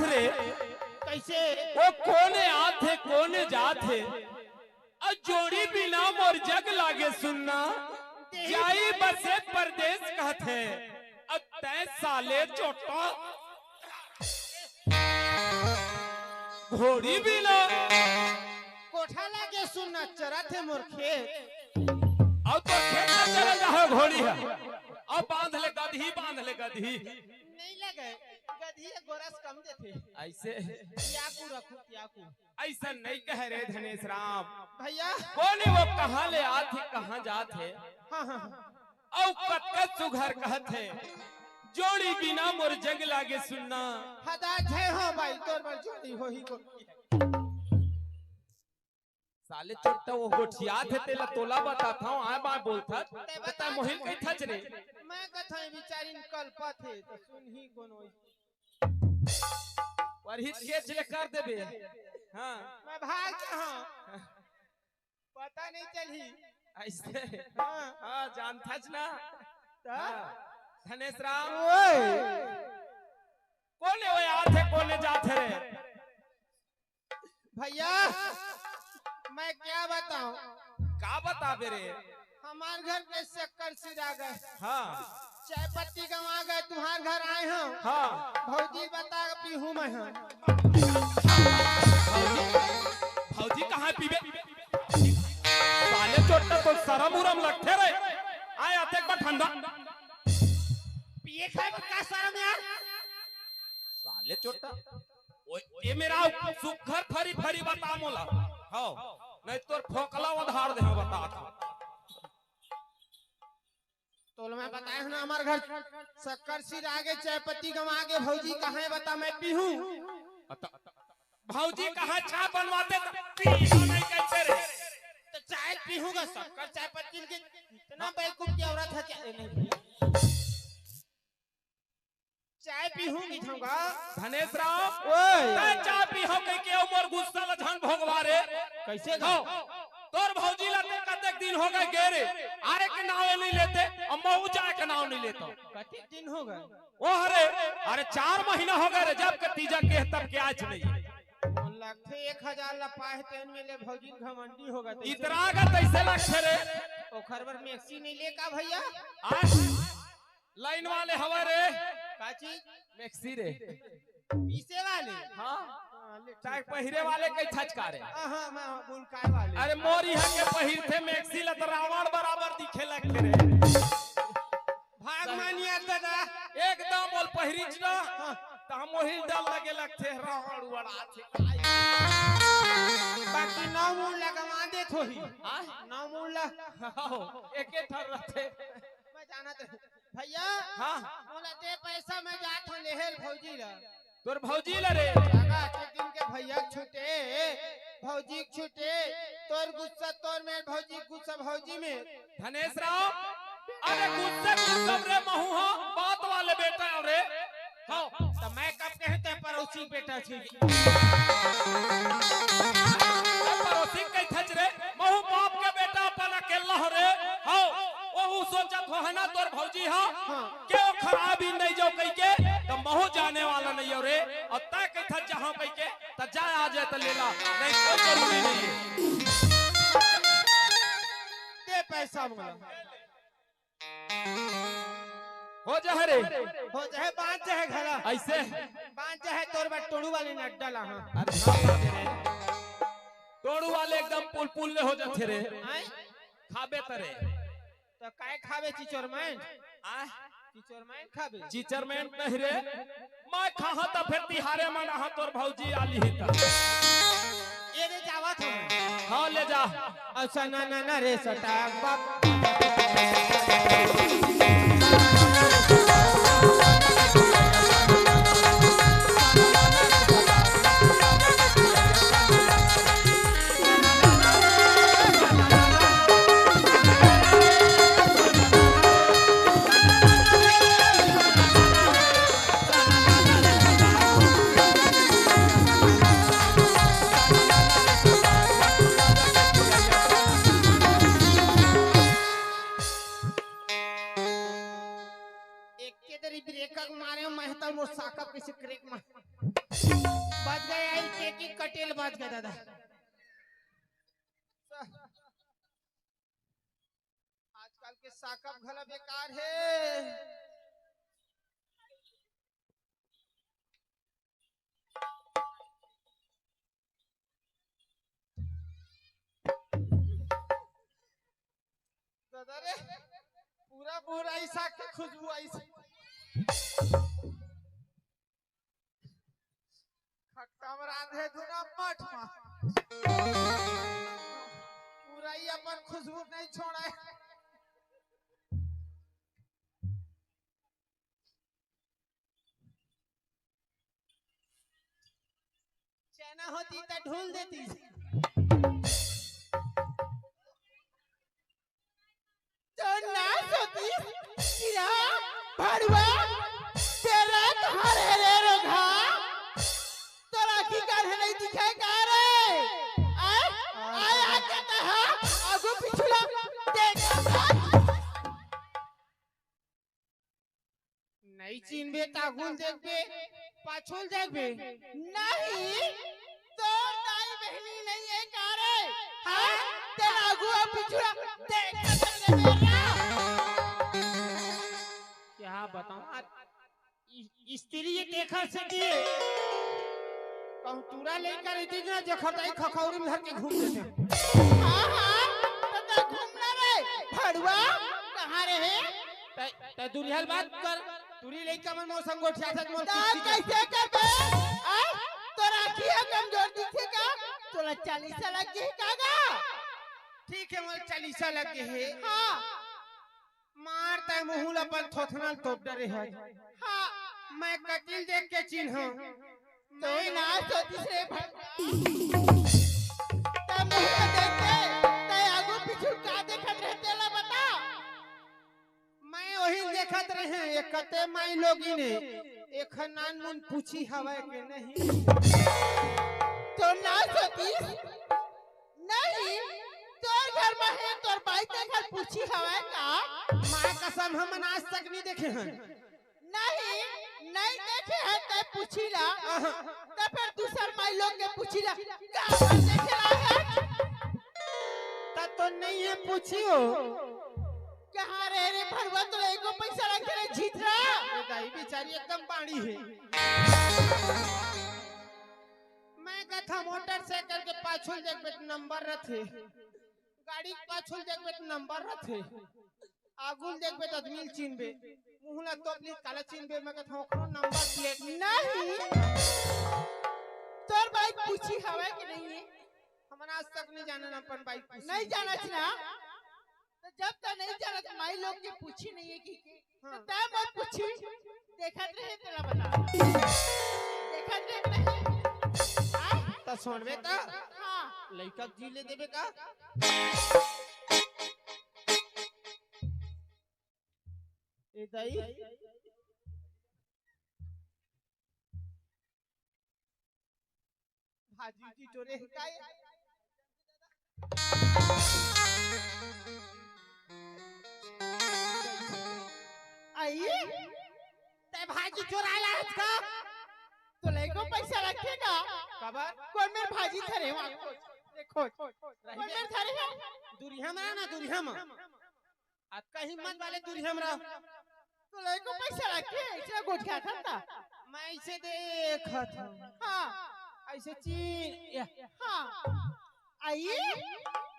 कहत रे कैसे वो कोने आथे कोने जाथे और जोड़ी बिना मोर जग लागे सुनना जाई बसे परदेश कहते अब तै साले चोटा घोड़ी बिना कोठा लागे सुनना चरा थे मोर खेत अब तो खेत में चला जा घोड़ी है अब बांध ले गधी नहीं लगे गधी गोरस कम देते ऐसे त्याकू रखू त्याकू ऐसा नहीं कह रहे धनेश राम भैया कोने वो कहाँ ले आथे कहाँ जाते हाँ हाँ औ कत सुघर कहते जोड़ी बिना मोर जग लागे सुनना हदा थे हो भाई तोर पर जोड़ी हो ही को साले चोट्टा वो गोठिया थे तेला तोला बताता हूँ आए बार बोलता बता मोहिल कहीं थच रे मैं कथा बिचारी कल्पा थे तो सुन ही कोनो परहित के चले कर देबे हां मैं भाग कहां पता नहीं चली ऐसे हाँ हां जान थच ना हाँ धनेश राम ओए कोने वो आथे कोने जाथे रे भैया मैं क्या बताऊं का बता बे रे हमार घर में शक्कर सिरा गए हां चाय पत्ती गवा गए तुम्हार घर आए हो हां भौजी बता पीहू मैं हूं भौजी कहाँ पीबे साले चोट्टा तो शरम उरम लगते रे आए आते एक बार ठंडा पिए खाए में का शर्म यार साले चोट्टा ओए ये मेरा सुखर फरी फरी बता मोला हां नहीं तोर फोकला उधार दे बता तोल मैं बताए ना हमारे घर शक्कर सिर आगे चाय पत्ती गवा आगे भौजी कहाँ है बता मैं पीहू भौजी कहाँ चाय बनवाते पीना नहीं कैसे रे तो चाय पीहूंगा शक्कर चाय पत्ती के इतना बेवकूफ की औरत है क्या नहीं चाय पीहूंगी थूंगा धनेश राम ओए चाय पीहो कह के उमर गुस्सा ल झन भोगवा रे कैसे हो तोर भौजी लाते कतेक दिन हो गए गेरे आरे के नाव नहीं लेते और महू जाए के नाव नहीं लेता कते दिन हो गए ओ अरे 4 महीना हो गए रे जब के तीजा के तब के आज नहीं लगते 1000 ला पाए तेन में ले भौजी घमंडी होगा इतना का कैसे लगते रे ओखर बर मैक्सी नहीं ले का भैया आज लाइन वाले हवा रे का चीज मैक्सी रे पीसे वाले हां चाय पहिरे वाले कई छचका रे हां मैं बुनकाय वाले अरे मोरी है के पहिर थे मैक्सी ल त रावण बराबर दिखे लगते रे भाग मानिया दादा एकदम बोल पहिरी ना त हम ओही डल लगे लगते रावण उड़ा थे बाकी 9 मूल लगवा दे थोही 9 मूल एके थर रहते मैं जाना तो भैया हां बोला दे पैसा मैं जात हूं लेहल भौजी ला तोर भौजी ल रे जगह के दिन के भैया छूटे भौजी छूटे तोर गुस्सा तोर में भौजी गुस्सा भौजी में धनेश राम अरे गुस्से सब रे महू हो बात वाले बेटा रे हां तो मैं कब कहते पड़ोसी बेटा छी पड़ोसी कई थच रे महू बाप के बेटा अपन अकेला हो रे हां ओहू सोचत हो है ना तोर भौजी हां के खराबी नहीं जो कई के तो महू जाने वाला नहीं हो रे और ता कई थच जहां कई के त जा आ जाए त लेला नहीं कोई जरूरी नहीं है दे पैसा मोला हो जा रे हो जाए बांध जाए घरा ऐसे बांध जाए तोर बा टोड़ू वाली न डाला हां अरे हाँ तोड़ू वाले एकदम पुल पुल ले हो जाते रे खाबे तरे तो काय खावे चिचोरमैन आ चिचोरमैन खावे चिचरमेंट नहीं रे मैं खाहा त फिर तिहारे मना हा तोर भौजी आली ही त ये रे जावत हो हां ले जा अच्छा ना ना ना रे सटा बाप ब्रेक मारे मैं तो मोर साका कैसे क्रेक मार बाज गए दादा। आजकल के साकब घला बेकार है। दादा रे पूरा पूरा ऐसा के खुशबू ऐसी खट्टा में रांधे धुना मठ पूरा ही अपन खुशबू नहीं छोड़ा है। चैना होती तो ढूल देती। तो नाच होती तेरा भड़वा तेरा घर है रे रोघा तोरा की कर है नहीं दिखाए का रे आय आ कहता है आगू पिछला देख नहीं चिन्हबे तागुल देखबे पाछुल देखबे नहीं तो दाई बहनी नहीं है का रे हां तेरा आगू पिछला देख क्या बताऊं स्त्री ये देखा से दिए कहूं तूरा लेकर इतनी ना जो खटाई खखौरी में धर के घूम देते। हां हां तो घूमना रे भड़वा कहां रे ते दुनिया बात कर तुरी लेकर मन मौसम गोठिया से मोल कैसे करबे तोरा की कमजोर दिखेगा तोला 40 लग गई कागा ठीक है मोल 40 लग गई है। हां मारता है मुहुल अपन थोथना तोप डरे है। हाँ मैं कटिल देख के चिन्ह तो ना तो तीसरे तब मुझे देखते तय आगू पीछू का देखत रहते ला बता मैं वही देखत रहे एक कते माई लोगी ने एक नान मुन पूछी हवा के नहीं तो ना सतीश नहीं तोर घर में है तोर भाई के घर पूछी हवा का मां कसम हम आज तक नहीं देखे हैं। नहीं नहीं देखे हैं ते पूछी ला तो फिर दूसर माई लोग के पूछी ला का देखे ला है तब तो नहीं है पूछियो कहां रे रे भगवान तो एको पैसा रख रे जीत रहा दाई बेचारी एकदम बाड़ी है। मैं कथा मोटरसाइकिल के पाछुल देखबे नंबर रथे गाड़ी पाछुल देखबे नंबर रथे आगुल देखबे त आदमी चिन्हबे मुहला तोपली काला चिन्हबे मैं कथा ओकरो नंबर प्लेट नहीं तोर बाइक पूछी हवा कि नहीं है हम आज तक नहीं जाना अपन बाइक पूछी नहीं जाना ना तो जब तक नहीं जाना तो माई लोग के पूछी नहीं है कि तब मत पूछी देखत रहे तेरा बता देखत रहे तो सुनबे त हां लइका जी ले देबे का ए दाई भाजी की टोरे हिकाय आई ते भाजी चुरा ला इसका तो लेको पैसा रखेगा खबर कौन मेरे भाजी थरे वहां देखो कौन मेरे थरे है दूरिया में ना दूरिया में आपका हिम्मत वाले दूरिया में तो लेको पैसा रखे इसे गोठिया था मैं इसे देखा था हां ऐसे चीन हां आई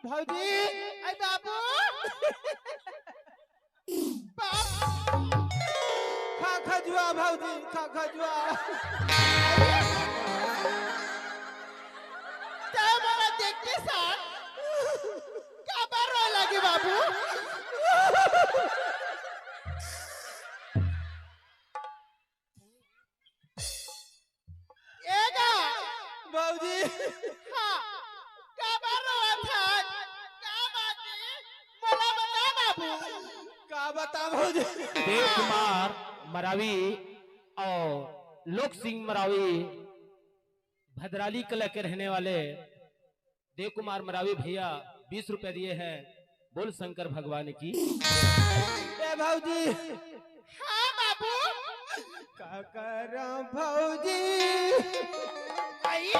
भौजी आई बाबू खा खजुआ भौजी खा खजुआ तेरा देखते साथ क्या बार रो लगे बाबू एगा भौजी हाँ क्या बार रो था क्या बात है बोला बता बाबू क्या बता भौजी देव कुमार मरावी और लोक सिंह मरावी भद्राली कला के रहने वाले देव कुमार मरावी भैया 20 रुपए दिए हैं। बोल शंकर भगवान की भौजी हाँ बाबू का कर भौजी आई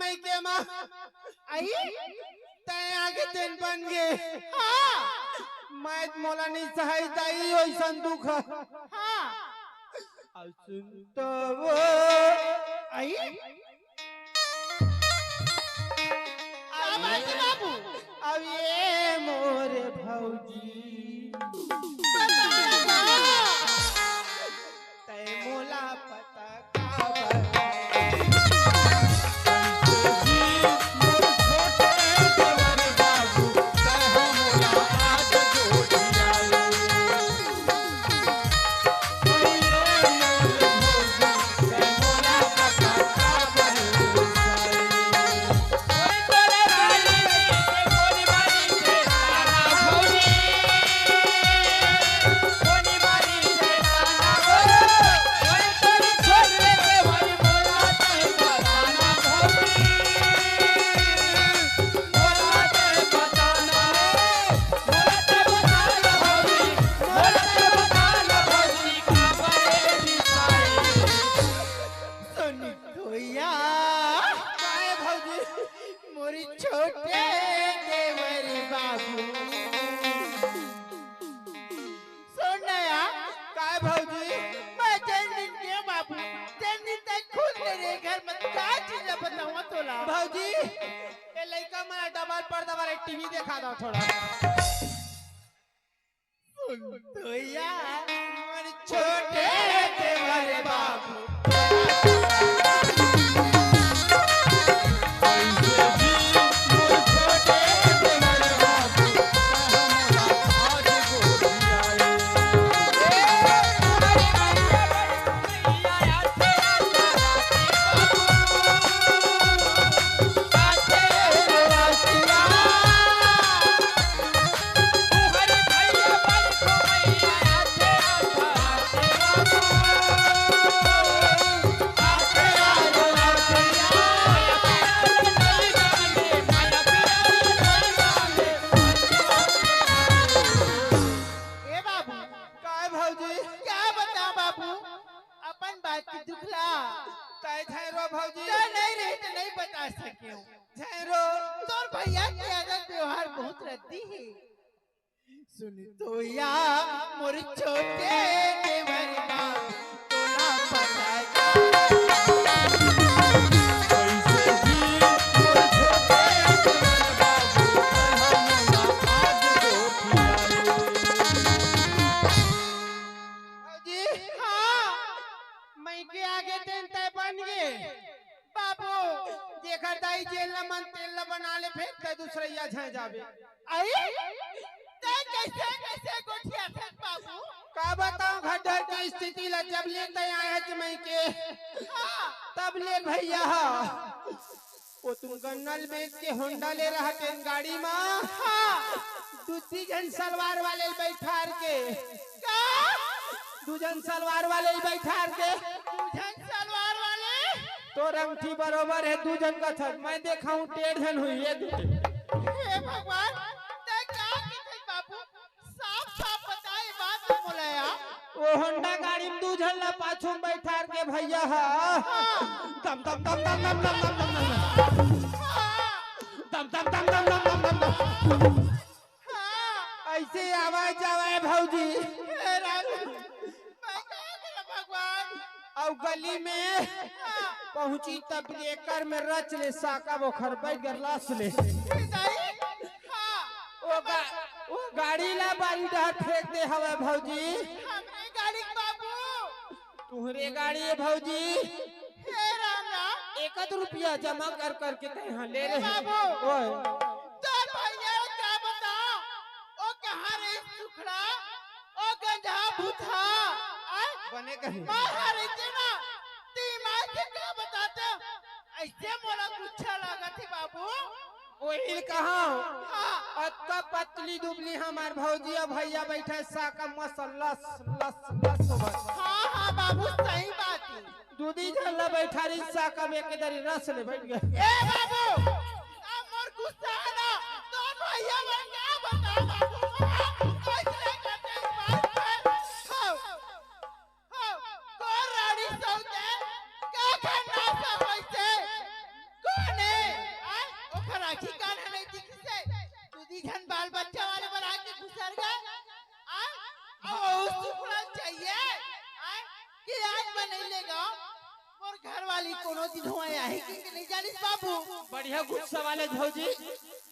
मैं के माँ आई तय आगे तेन बन गे हाँ मैं मोला नहीं सहाय ताई ओई संदूक हाँ सुन तो वो आई आवाज बाबू अब ये मोरे भौजी तय मोला पता भौजी ये लड़का मेरा डबल पर्दा वाला टीवी देखा दो थोड़ा तो यार मेरे छोटे देवर बाबू सुन तो यार मोर छोटे देवर बाबू तोला पता दाई जेल मन तेल बना ले फिर ते दूसरैया झ जाबे आई ते कैसे कैसे गोठिया थे बाबू का बताऊं घटर की स्थिति ला जब ले ते आया जमई के तब ले भैया वो तुम गन्नल बेच के होंडा ले रहा थे गाड़ी में दूसरी जन सलवार वाले बैठार के दूजन सलवार वाले बैठार के दूजन सलवार वाले तो रंगठी बरोबर है दूजन का था मैं देखा हूँ 1.5 जन हुई है हे भगवान ते क्या कीथे बाबू साफ साफ बताए बात बोलाया वो होंडा गाड़ी में दूजन ला पाछू में बैठार के भैया दम दम दम दम दम दम दम दम दम दम दम दम दम दम दम ऐसे आवाज आवाए भौजी भगवान और गली में पहुंची तब ब्रेकर में रच ले साका वो खरबई गरलास ले वो गाड़ी ला बारी डहर फेंक दे हवे भौजी हमरे गाड़ी बाबू तुहरे गाड़ी है भौजी हे राम राम 1 रुपया जमा कर करके कहीं ले रहे बाबू ओए तो भैया क्या बताओ ओ कहां रे सुखड़ा ओ गंजा भूथा बने कहीं बाहर इतना दिमाग से क्या बताते ऐसे मोला गुच्छा लगा थी बाबू वही कहा अत्ता पतली दुबली हमार भौजी और भैया बैठे साका मसल्ला लस लस हाँ हाँ बाबू सही बात है दूधी झल्ला बैठा रही साका में के दरी रस ले बैठ गए ए बाबू अब मोर गुस्सा है ना तो भैया मैं क्या बताऊं बाबू कैसे करते इस बात पे को रानी सौदे क्या करना सब ऐसे कौन है बाल बच्चा वाले बना के घुसर गए अब उसको चाहिए कि आज मैं नहीं लेगा और घर वाली कोनो दिन हुआ है कि नहीं जानिस बाबू बढ़िया गुस्सा वाले भौजी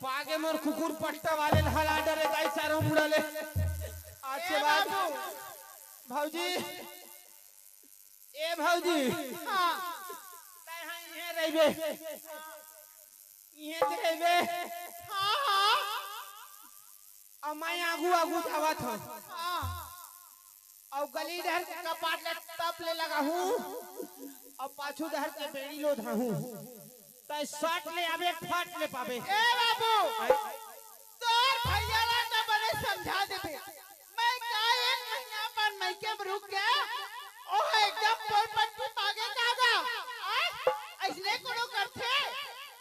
पागे मोर कुकुर पट्टा वाले हला डरे दाई चारों मुड़ले आज के बाद भौजी ए भौजी हां ताई हां ये रहबे ये रहबे हां अब मैं आगू आगू धावत हूं हां और गली डर कपाट ले तप ले लगा हूं अब पाछू दहर के बेड़ी लो धाहूं तय शॉट ले आवे फाट ले पावे ए बाबू तोर भैया ना तो बने समझा देबे मैं का एक महीना पर मैं के रुक गया ओ एकदम पर पट्टी मांगे कागा ऐसने कोनो करथे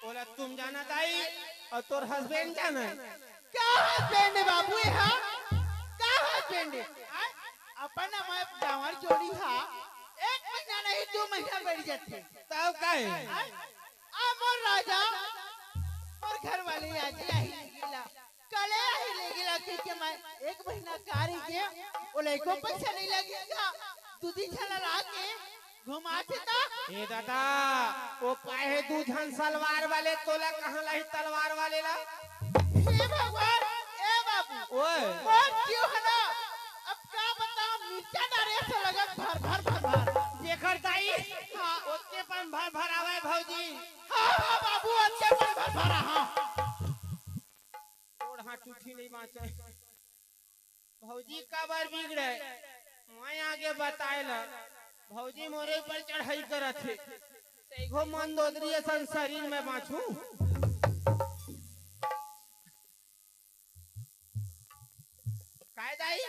बोला तुम जाना दाई और तोर हस्बैंड जाना क्या हस्बैंड है बाबू हां क्या हस्बैंड है अपन मैं डावर जोड़ी हां एक महीना नहीं 2 महीना बढ़ जाते तब का है मोर राजा मोर घर वाले आज यही गिला कले यही ले गिला कि मैं एक महीना कारी के ओले को पैसा नहीं लगेगा दूधी छला ला के घुमाते ता ए दादा वो पाए दूधन सलवार वाले तोला कहां लाई तलवार वाले ला हे भगवान ए बाबू ओए कौन क्यों है ना अब क्या बताऊं मिर्चा डारे से लगन भर जेकर दाई हां ओते पर भर आवे भौजी हां बाबू अच्छे पर भर हां गोड़ हाथ टूटी नहीं बाचे भौजी काबर बिगड़े मैं आगे बताएला भौजी मोरे पर चढ़ाई करत है तेगो मन दोदरी सन शरीर में बाछू काय दाई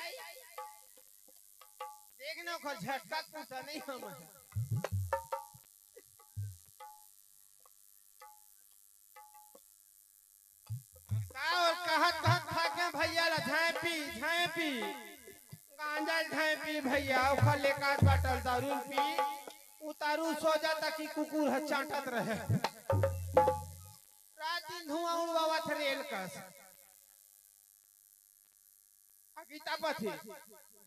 देखना को झटका कूटा नहीं हम और कहत खा के भैया ला झांपी गांजा झांपी भैया ओखा लेका बटल दारू पी उतारू सो जाता कि कुकुर ह चाटत रहे रात दिन धुआं उड़वावा थे रेल कस अगीता पथी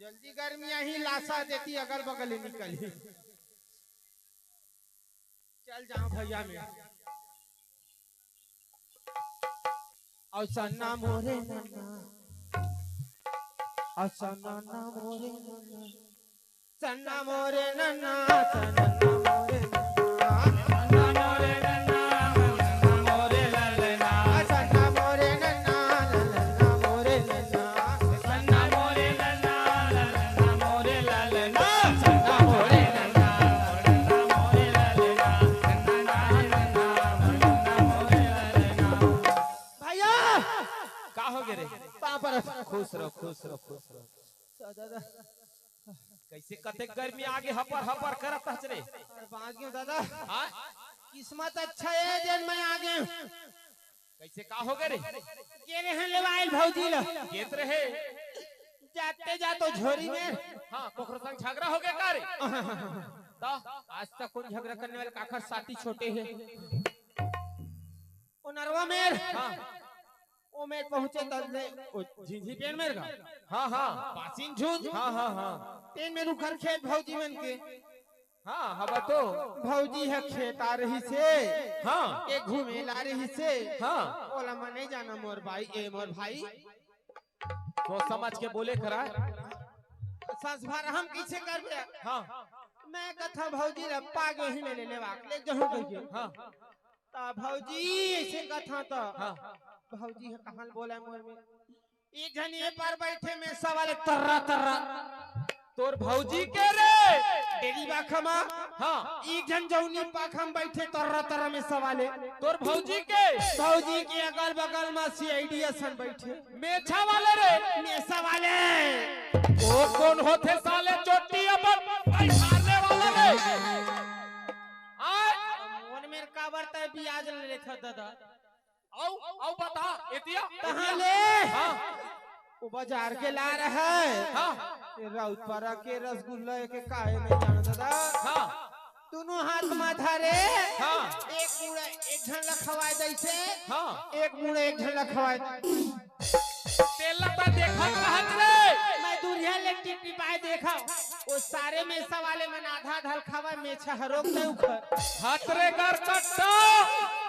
जल्दी गर्मियां ही लाशा देती अगल बगल निकली चल जाओ भैया में और सन्ना मोरे नन्ना और सन्ना मोरे नन्ना सन्ना मोरे नन्ना सन्ना मोरे सन्ना मोरे नन्ना सन्ना मोरे नन्ना सन्ना मोरे नन्ना सन्ना मोरे ललना सन्ना मोरे नन्ना सन्ना मोरे ललना सन्ना मोरे ललना भैया का हो गे रे पापर खुश रहो दादा कैसे कते गर्मी आगे हपर हपर करत हच रे बागियो दादा हां किस्मत अच्छा है जन मैं आगे कैसे का हो गे रे के रे लेवाइल भौजी ल केत रहे जाते जा तो झोरी में हां कोखर संग झगड़ा हो गया का रे तो आज तक कौन झगड़ा करने वाले काखर साथी छोटे हैं ओ नरवा मेर हां ओ में पहुंचे तब ओ झिंझी पेन मेर का हां हां पासिन झुन हां पेन में रुखर खेत भौजी मन के हां हवा तो भौजी है खेत आ रही से हां एक घूमे ला रही से हां ओला मन नहीं जाना मोर भाई ए मोर भाई तो समझ के बोले करा सस भर हम पीछे करबे हां मैं कथा भौजी रे पागे ही में लेवा ले जहू कहिए हां ता भौजी ऐसे कथा तो हां भौजी है कहां बोला मोर में एक जन ये पर बैठे में सवाल तर्रा तोर भौजी के रे तेरी बाखमा हां एक जन जौनी पाखम बैठे तर्रा में सवाले तोर भौजी के अगल बगल में सीआईडी सन बैठे मेछा वाले रे मेछा वाले ओ कौन होते साले चोटी अपन मारने वाला रे आ मोन मेर का बरता ब्याज ले लेथा दादा आओ बता एतिया कहां ले हां वो बाजार के ला रहा है हां राउतपारा के रसगुल्ला के काहे नहीं जाना दादा हां दोनों हाथ में धरे हां एक मुड़ा एक झन लखवाए दैसे हां एक मुड़ा एक झन लखवाए तेला तो देखत रहत रे मैं दूरिया ले टिपाए देखा वो सारे मेसा वाले मन आधा धल खावा मेछा हरोक नहीं उखर हतरे कर कट्टो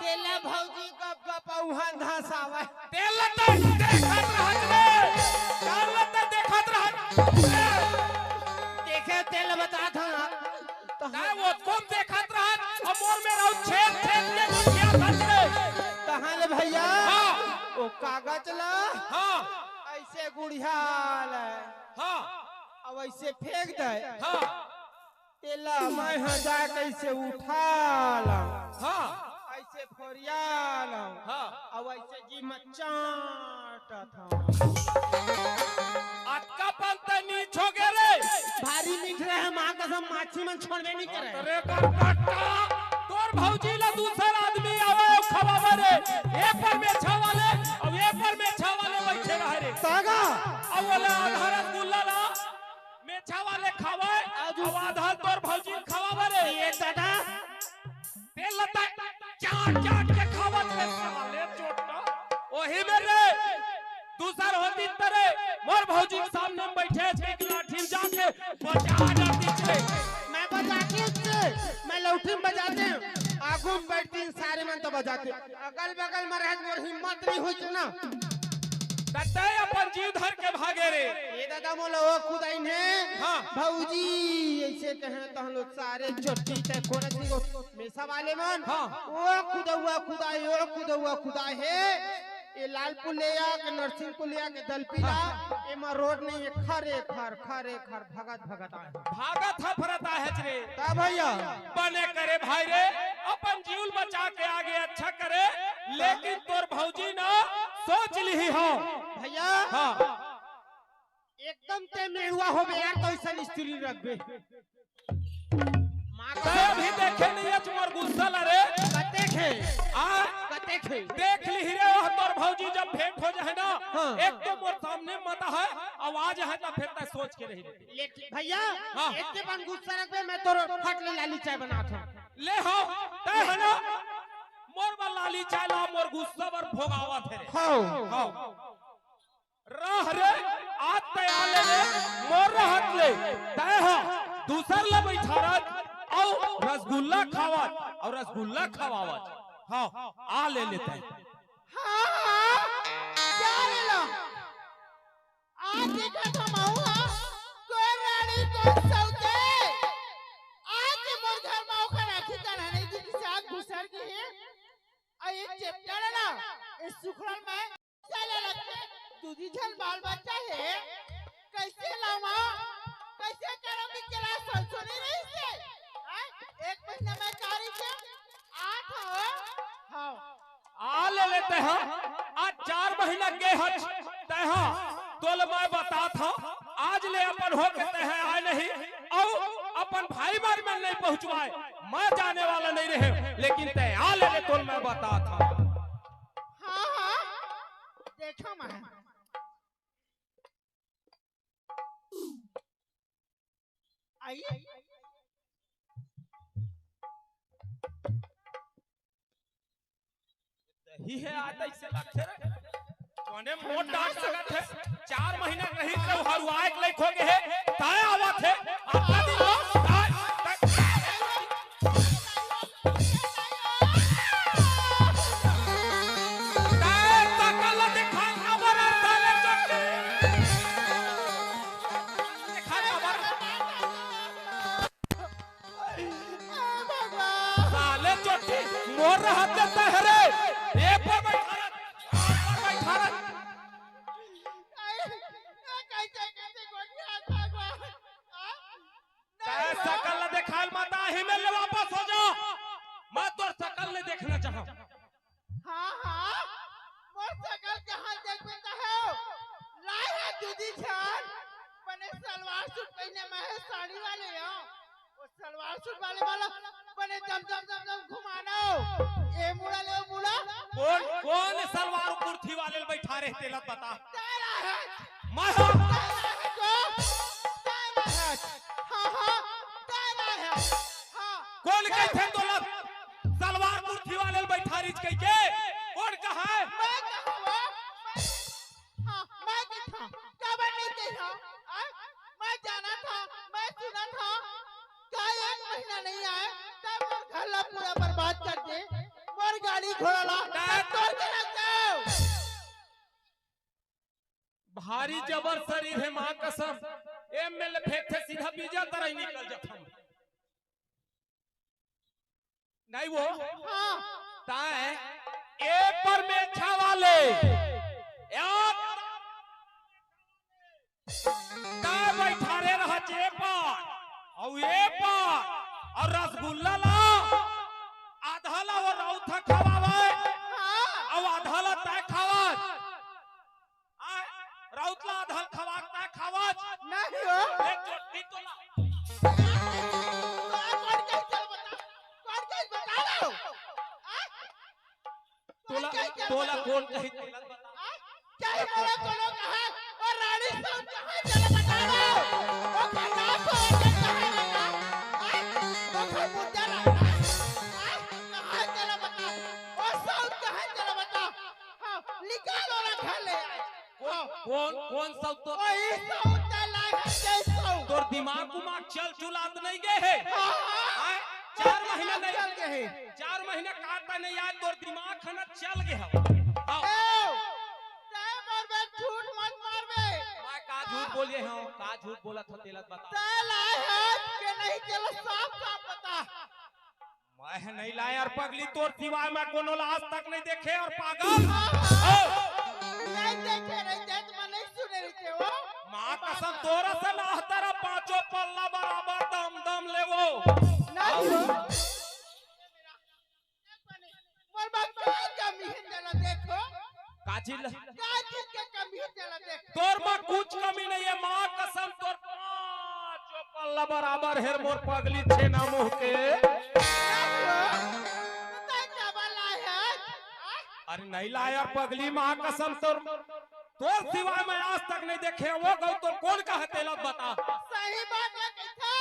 तेला भौजी गप गप उहान धसावा तेला तो देखत रहत रे तेला तो देखत रहत देखे तेल बता था ना वो तुम देखत रहत और मोर में रहू छेद छेद के गुठिया धस रे कहां ले भैया हां वो कागज ला हां ऐसे गुड़िया ले हां अब ऐसे फेंक दे हां तेला मैं जा कैसे उठा ला हां ऐसे फोरिया ला हां अब ऐसे जी मचाट था अटका पंत नीच हो गए रे भारी मीठ रहे मां कसम माछी मन छोड़बे नहीं करे अरे कर कट्टा तोर भौजी ला दूसरा आदमी आवे खवावे रे एक पर में छावाले अब एक पर में छावाले बैठे रहे रे सागा अब वाला आधा रसगुल्ला ला में छावाले खावे अब आधा तोर भौजी खवावे रे ये दादा तेल लता चाट चाट के खावत रे साले चोटा ओही में रे दूसर होती तरे मोर भौजी के सामने में बैठे छे कि लाठी जाके बचा जाती छे मैं बजाती मैं लौठी में बजाते आगू में बैठती सारे मन तो बजाते अगल बगल में रह मोर हिम्मत नहीं होई ना तते अपन जीव धर के भागे रे ये दादा मोला वो खुदाई ने हां भौजी ऐसे कहे तो हम लोग सारे चोटी ते कोरसी को मेसा वाले मन हां वो खुदा खुदा है ये लालपुर ले आ के नरसिंहपुर ले आ के दलपीला ये मा रोड नहीं है खरे खर भगत आए भागत फरता है रे ता भैया बने करे भाई रे अपन जीव बचा के आगे अच्छा करे लेकिन तोर भौजी ना सोच ली हो भैया हां एकदम ते में हुआ हो बे यार तो ऐसा स्त्री रखबे मां ते भी देखे नहीं है तुम्हार गुस्सा ला रे कते खे आ कते खे देख ली रे तोर भौजी जब भेंट हो जाए ना हाँ। एक तो मोर सामने मत है आवाज है तो फिर तक सोच के रही लेकिन भैया हाँ। इतने बन गुस्सा रखबे मैं तो फट ले लाली चाय बना था ले हो ते है ना मोर बा लाली चाय ला मोर गुस्सा पर भोगावा थे रे हां हां रह रे आज ते आले ले मोर रहत ले ते हो दूसर ला बैठा रत और रसगुल्ला खावत और रसगुल्ला खवावत हां आ ले लेते हैं हां क्या ले लो आज देखा तो माऊआ कोई रानी को सौते आज मोर घर माऊ का राखी कर नहीं जी के साथ घुसर के है और एक चेप्टर है ना इस सुखड़न में चले रखे दूधी झल बाल बच्चा है कैसे लावा कैसे करोगे केला संसोनी नहीं से एक महीना में कारी से 8 हो हां आ ले लेते हैं आज 4 महीना के हज ते हां तोल मैं बता था आज ले अपन हो कहते हैं आए नहीं और अपन भाई बार में नहीं पहुंचवाए मैं जाने वाला नहीं रहे लेकिन ते आ ले तोल मैं बता था हां देखा मैं आई ही है आता इसे लगते रे कोने मोट डांट लगत है 4 महीना नहीं तो हरुआए के लायक हो गए है ताए आवत है अपना दिन लो ताए तकल दिखा खबर ताले चक्के दिखा खबर साले चोटी मोर हाथ देता है रे एक पर बैठा सकल न देखाल माता ही में ले वापस हो जा मैं तो सकल ने देखना चाहूं हां मोर सकल कहां देखबे त हो लाए है दूधी छान बने सलवार सूट पहने में है साड़ी वाले हो वो सलवार सूट वाला बने दम घुमानो ए मुड़ा ले मुड़ा कौन सलवार कुर्ती वाले बैठा रहते ला बता तेरा है मैं कौन कहते दौलत सलवार कुर्ती वाले बैठा रिच कह के कौन कहा है मैं गाड़ी घोड़ा ला तोड़ के रख जाओ। भारी जबर शरीर है मां कसम ए मेल फेंक थे सीधा बीजा तरह ही निकल जाता नहीं वो हाँ ताए ए पर मेछा वाले यार ताए बैठारे रह जे पर और ए पर और रसगुल्ला ला आधा ला वो रौथा खवावे और आधा ला तय खावा राउतला आधा खवात तय खावाज नहीं हो एक चोटी तो ला तोला तोला कौन कही तिलक बता क्या ही बोला कोनो कहा और रानी साहब कहां चला बता दो ओ खन्ना को कहां बता ओ खमुद्दा रहा कहां चला बता ओ साउथ कहां चला बता हां निकालो रखा ले कौन सब तो ओही साउथ चला है जैसो तोर दिमाग उमाग चल चुलात नहीं गए है 4 महीना नहीं चल गए है 4 महीना काटा नहीं याद तोर दिमाग खाना चल गया झूठ मत मारबे मैं का झूठ बोलिए हूं का झूठ बोला था तिलक बता के नहीं चलो साफ साफ बता मैं नहीं लाया यार पगली तोर सिवाय मैं कोनो आज तक नहीं देखे और पागल नहीं देखे नहीं देख मैं नहीं सुने रही हो मां कसम तोरा से ना तेरा पांचों पल्ला बराबर दम दम लेवो नहीं हो मोर बच्चा कमी है जरा देखो काजिल के कमी है जरा देखो तोर में कुछ कमी नहीं है मां कसम तोर पांचों पल्ला बराबर है मोर पगली छेना मुंह के अरे नहीं लाया पगली मां कसम तोर सिवाय मैं आज तक नहीं देखे वो गौ तो कौन कहा तेलक बता सही बात है कैसा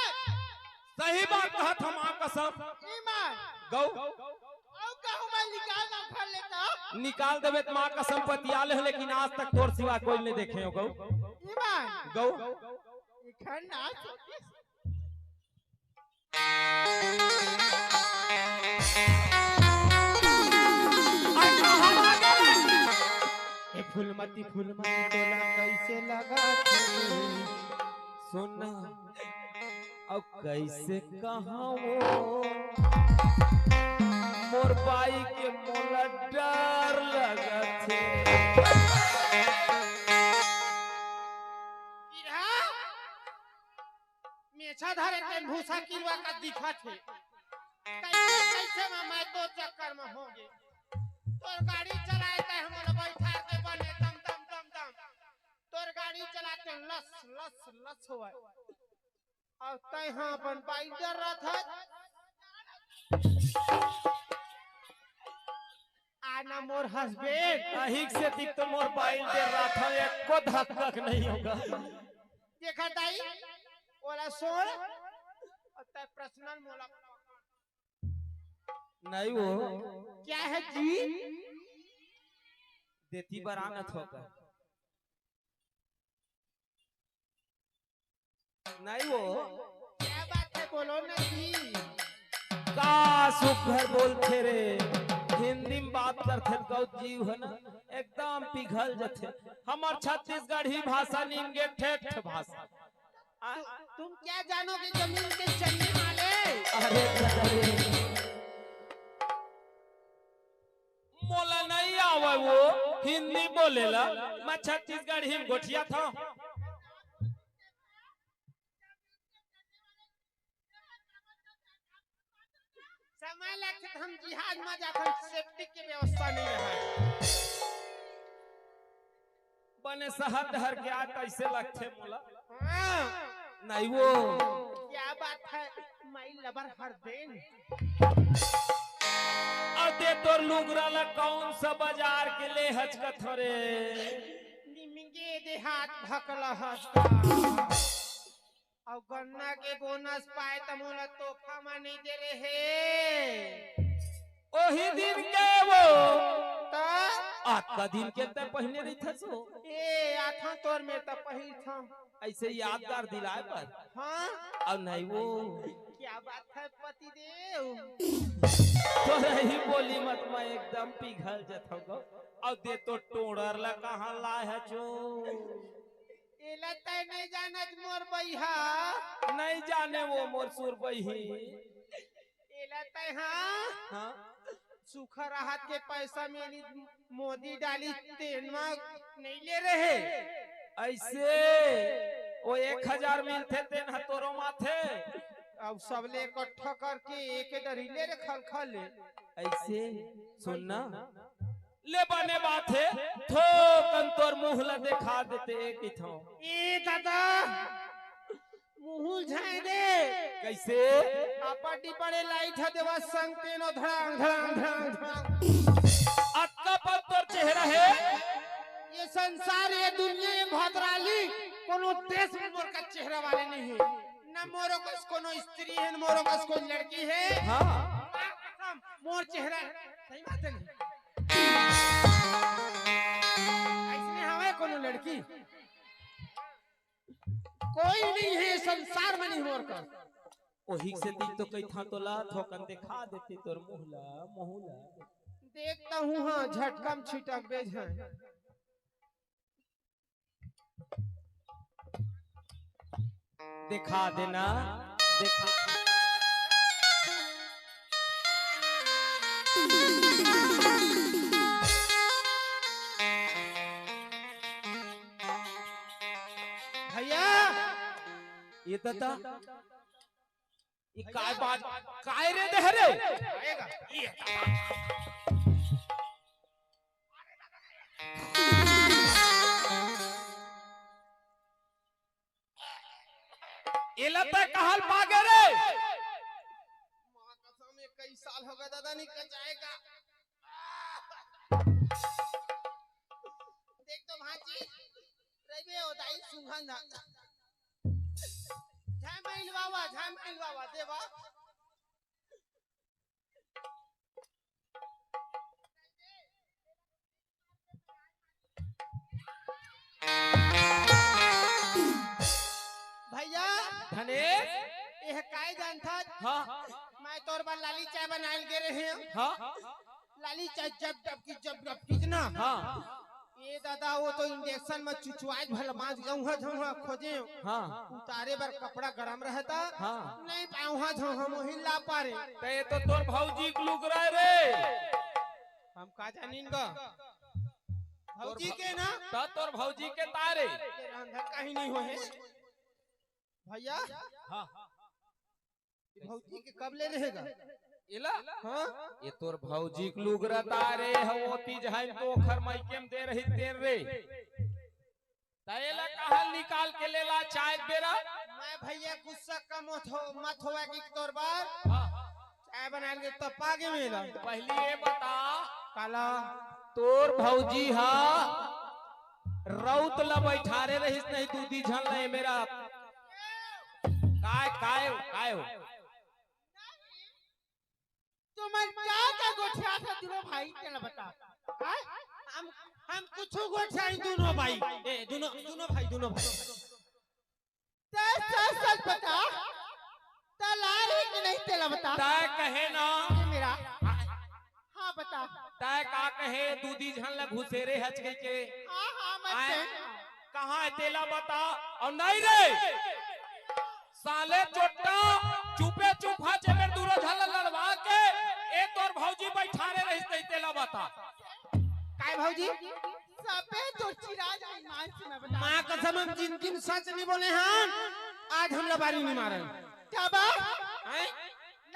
सही बात कहा था मां कसम ईमान गौ औ कहूं मैं निकाल ना भर लेता निकाल देवे तो मां कसम पतियाल है लेकिन आज तक तोर सिवा कोई नहीं देखे हो गौ ईमान गौ इखन ना फूलमती तोला कैसे लगा सुन अब कैसे कहा वो मोर बाई के मोला डर लगत है मेछा धरे के भूसा किलवा का दिखत है कैसे मैं तो चक्कर में होंगे तोर गाड़ी चलाए ते हमला बैठा के बने दम दम दम दम तोर गाड़ी चलाते लस लस लस होए और तै हां अपन बाइडर रहत आना मोर हस्बैंड अहिक से दिख तो मोर बाइल दे रहा था एक को धक्का नहीं होगा देखा दाई ओला सोल और तै पर्सनल मोला नहीं वो क्या है जी देती बरानत होकर नहीं वो क्या बात है बोलो ना जी का सुख घर बोलते रे हिंदी में बात करते गौ जीव है ना एकदम पिघल जाते हमार छत्तीसगढ़ी भाषा निम्गे ठेठ भाषा तुम क्या जानोगे जमीन के चलने वाले अरे मोला नहीं आवे वो हिंदी बोलेला मैं छत्तीसगढ़ ही गोठिया था समय लगते हम जिहाज में जाकर सेफ्टी की व्यवस्था नहीं रहा बने शहर डहर के आ कैसे लगते मोला नहीं वो क्या बात है मैं लबर हर दिन अदे तो लुगरा ला कौन सा बाजार के ले हचकत रे निमिंगे देहात भकला हस्ता और गन्ना के बोनस पाए तो मोला तोहफा में नहीं दे रहे ओही दिन के वो तो आ का दिन के तय पहने रही था सो ए आथा तोर में तो पहिल था। ऐसे यादगार दिलाए पर हाँ अब नहीं वो क्या बात है पति देव। तो रही बोली मत मैं एकदम पिघल जत हो अब दे तो टोड़र ला कहाँ ला है जो एला तय नहीं जानत मोर बैहा। नहीं जाने वो मोर सुर बही एला तय हाँ हाँ सूखा राहत के पैसा में मोदी डाली तेल नहीं ले रहे। ऐसे वो 1000 मिलते तेन हतोरो माथे अब सबले इकट्ठा करके एक दरीले रे खल खल ऐसे सुनना ले बने बात है थो कंतोर मुहला दिखा देते एक ही थो ए दादा मुहुल झाए दे कैसे आपटी पड़े लाइट है देवा संग तेनो धड़ांग धड़ांग धड़ांग धड़ांग। अक्का पर तोर चेहरा है ये संसार ये दुनिया ये भद्राली कोनो देश में मोर का चेहरा वाले नहीं है। न मोरो कस कोनो स्त्री है न मोरो कस कोई लड़की है। हाँ मोर चेहरा सही बात है नहीं ऐसने हवे कोनो लड़की कोई नहीं है संसार में नहीं मोर का। ओही से दी तो कई था तो ला थोकन दिखा देती तोर मुहला मुहला देखता हूँ हाँ झटका में छिटक बेज है। दिखा देना दिखा भैया ये तता ये काय बात काय रे दहरे आएगा ये ये लता कहल पागे रे माँ कसम ये कई साल हो गए दादा नहीं कचाएगा। देख तो भांजी रही होताई सुगंध झाय मैल बाबा देवा भैया धने यह काय जानता हाँ मैं तोर बार लाली चाय बनाए गे रहे हैं। हाँ लाली चाय जब डबकी ना हाँ ये दादा वो तो इंजेक्शन में चुचुआज भला बांध जाऊंगा झंगा खोजे हाँ उतारे बर कपड़ा गरम रहता हाँ नहीं पाऊंगा झंगा मोहिन ला पारे ते तो तोर भौजी के लुक रहे रे हम का जानिन गा भौजी के ना ता तोर भौजी के तारे तेरा अंदर कहीं नहीं होए भैया हाँ भौजी के कब ले रहेगा इला हाँ ये तोर भौजी के लुक रहा तारे होती जहां तो खर माइकेम दे रही तेर रे ताएला कहल निकाल के लेला चाय बेरा मैं भैया गुस्सा कम मत होवा की तोर बार चाय बना के तो पागे मेरा पहली ये बता काला तोर भौजी हा रौत ला बैठारे रहिस नहीं दूधी झल नहीं मेरा काय काय काय हो तुम्हारे क्या का गोठिया था दोनों भाई चला बता हाँ? हम कुछ गोठिया दोनों भाई दोनों भाई सच बता तलार है कि नहीं तेला बता तय कहे ना मेरा हाँ बता तय का कहे दूधी झल ला घुसेरे हच गई के हाँ आए, मत कहाँ है तेला बता और नहीं रे साले चोट्टा चुपे चुप हाचे में दूर झल लड़वा के ए तोर भौजी बैठारे रहिस नहीं तेला बता काय भौजी सबे तो चिराज ईमान से मैं बता मां कसम हम जिंदगी में सच नहीं बोले हैं आज हम लबारी नहीं मारे क्या बात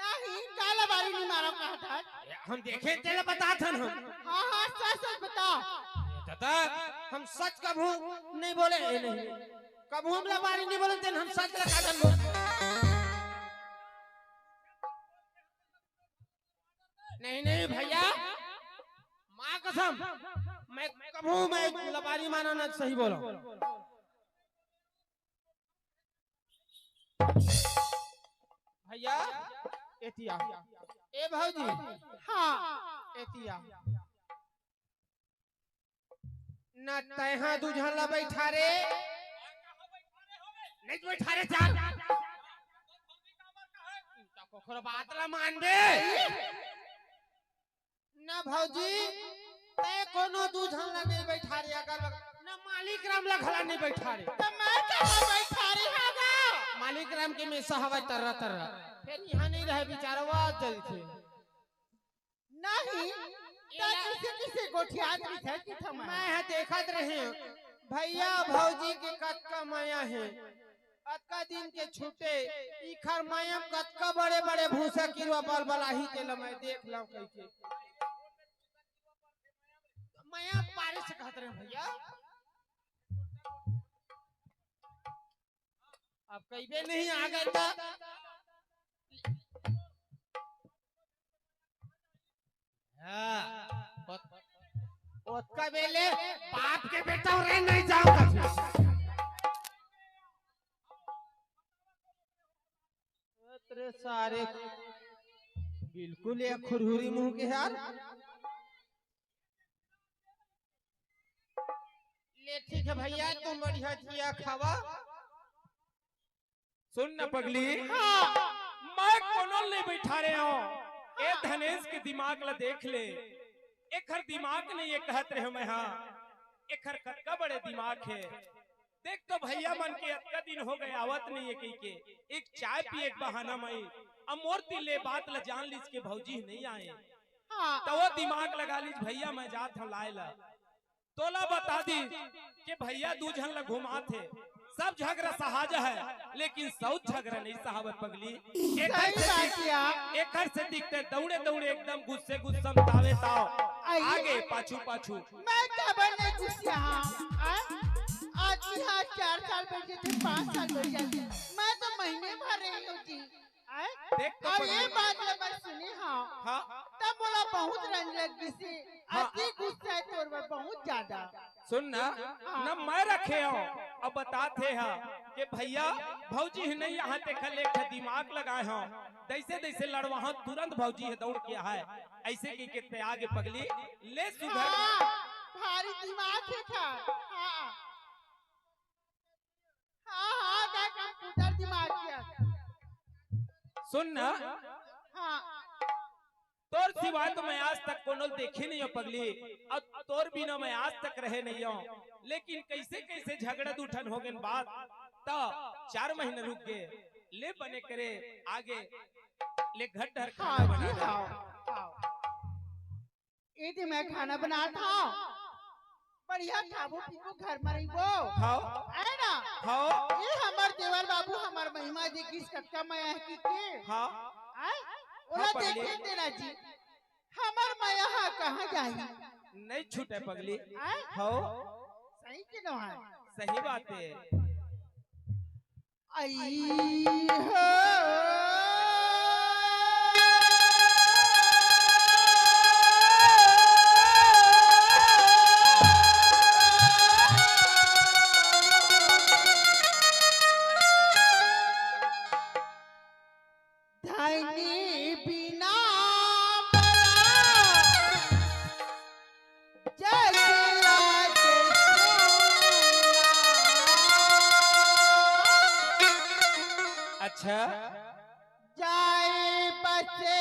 नहीं काला बारी नहीं मारा कहा था हम देखे तेला बता था हम हाँ सच बता दादा हम सच कबू नहीं बोले नहीं कबू हम लबारी नहीं बोले थे हम सच लगा दन नहीं भैया माँ कसम मैं कबू मैं लबारी माना ना सही बोलो भैया एतिया ए भौजी हाँ एतिया न तैहा दूझन ला बैठा रे नहीं बैठा रे चाल कोखरो बात ला मान बे न भौजी ते कोनो दूझन ला नहीं बैठा रे अगर न मालिक राम ला खला नहीं बैठा रे तो मैं कहाँ बैठा रे हागा मालिक राम के में सहवा तररा तररा फिर यहाँ नहीं रहे बेचारा जल थे नहीं तो किसी किसी गोठियात भी था कि थमा मैं है देखत रहे भैया भौजी के कतका माया है कतका दिन के छूटे इखर माया कतका बड़े बड़े भूसा किरवा बल बलाही के मैं देख लऊं कैसे माया पारे से कहत रहे भैया अब कईबे नहीं आ गए था उसका बेले बाप के बेटा रे नहीं जाऊंगा तेरे सारे बिल्कुल एक खुरहुरी मुंह के यार ले ठीक है भैया तुम बढ़िया जिया खावा सुन न पगली मैं कोनो नहीं बैठा रहे हो ए धनेश के दिमाग ला देख ले एकर दिमाग नहीं ये कहत रहे मैं हाँ एकर कतका बड़े दिमाग है देख तो भैया मन के अतका दिन हो गए आवत नहीं है कही के एक चाय पिए एक बहाना मई अमोर तिले बात ला जान लीज के भौजी नहीं आए तो वो दिमाग लगा लीज भैया मैं जात हूँ लाए ला तोला बता दी कि भैया दूझन ला घुमा थे सब झगड़ा सहाज है लेकिन सौत झगड़ा नहीं सहावत पगली एक से दिखते दौड़े दौड़े एकदम गुस्से गुस्सा तावे ताव आगे पाछू पाछू मैं क्या बनने गुस्सा आज यहाँ 4 साल बैठे थे 5 साल बैठ जाते मैं तो महीने भर रही हूँ जी देख तो और ये बात मैं सुनी हाँ तब बोला बहुत रंग लगी से अति गुस्सा है तोर में बहुत ज्यादा सुन ना न मैं रखे हो अब बताते हैं कि भैया भौजी नहीं यहाँ ते खले दिमाग लगाए हो जैसे जैसे लड़वा तुरंत भौजी है दौड़ के है ऐसे की के आगे पगली ले सुधर भारी दिमाग है था हाँ कंप्यूटर दिमाग किया सुन ना हाँ तोर सिवाय तो मैं आज तक कोनो देखे नहीं हो पगली और तोर बिना मैं आज तक रहे नहीं हो लेकिन कैसे कैसे झगड़ा उठन हो गए बात तो 4 महीने रुक गए ले बने करे आगे ले घर डर खाना बना ये मैं खाना बना था बढ़िया खाबो पीबो घर में रहिबो खाओ है ना खाओ ये हमार देवर बाबू हमार महिमा जी किस कटका माया है की के हाँ ओला देखे देना जी हमार माया हा कहां जाई नहीं छूटे पगली हो सही के न है सही बात है आई हो अच्छा जाए बचे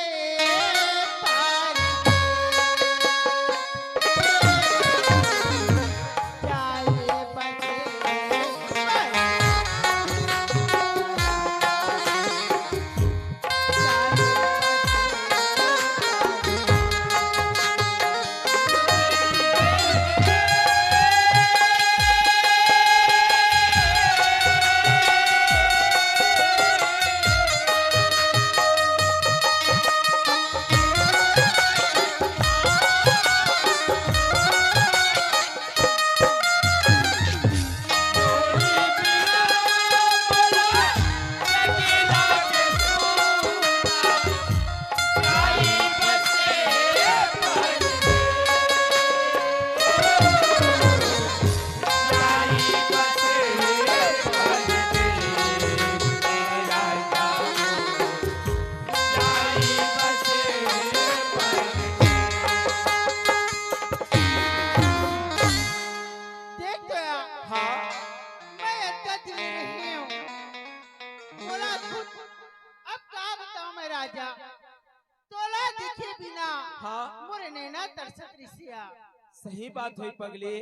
सही बात हुई पगली,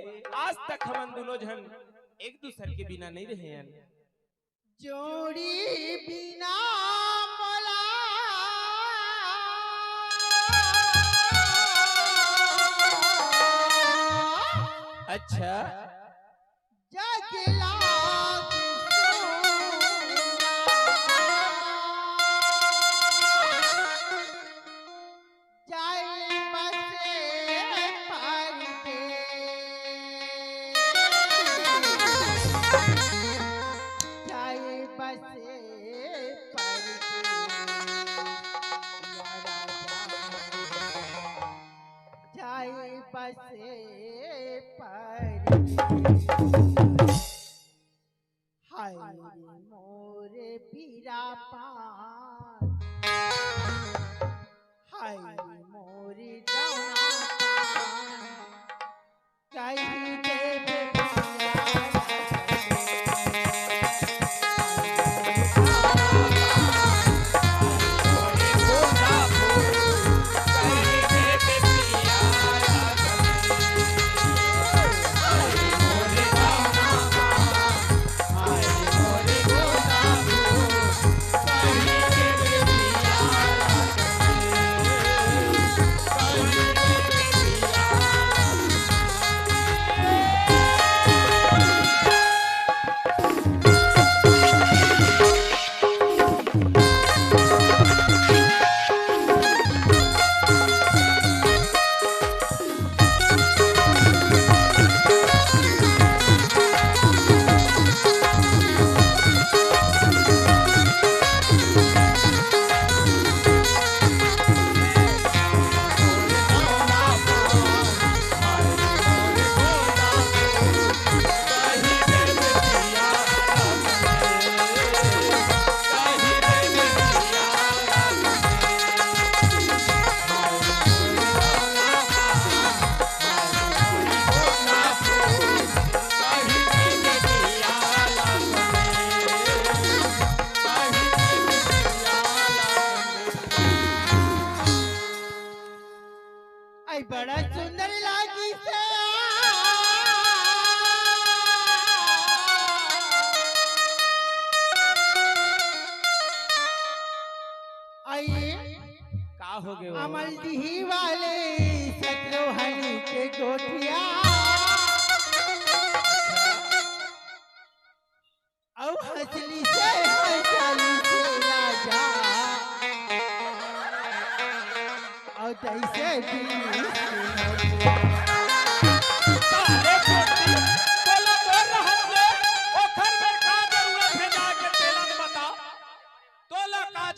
आज तक हम दोनों जन एक दूसरे के बिना नहीं रहे हैं। जोड़ी बिना मोला अच्छा जगला हाय मोरे पीरा पान, हाय मोरी दौना पान, कहीं देवे बड़ा सुंदर लागी से आइए का हो गए अमल दी वाले सत्रोहनी के गोठिया औ हसली से हसली से राजा और तैसे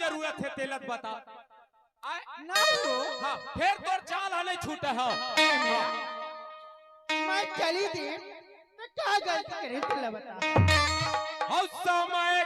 जरूरत है तेलत बता नहीं हो हाँ फिर तोर चाल नहीं छूटे हो मैं चली थी तो क्या गलती करे तेला बता समय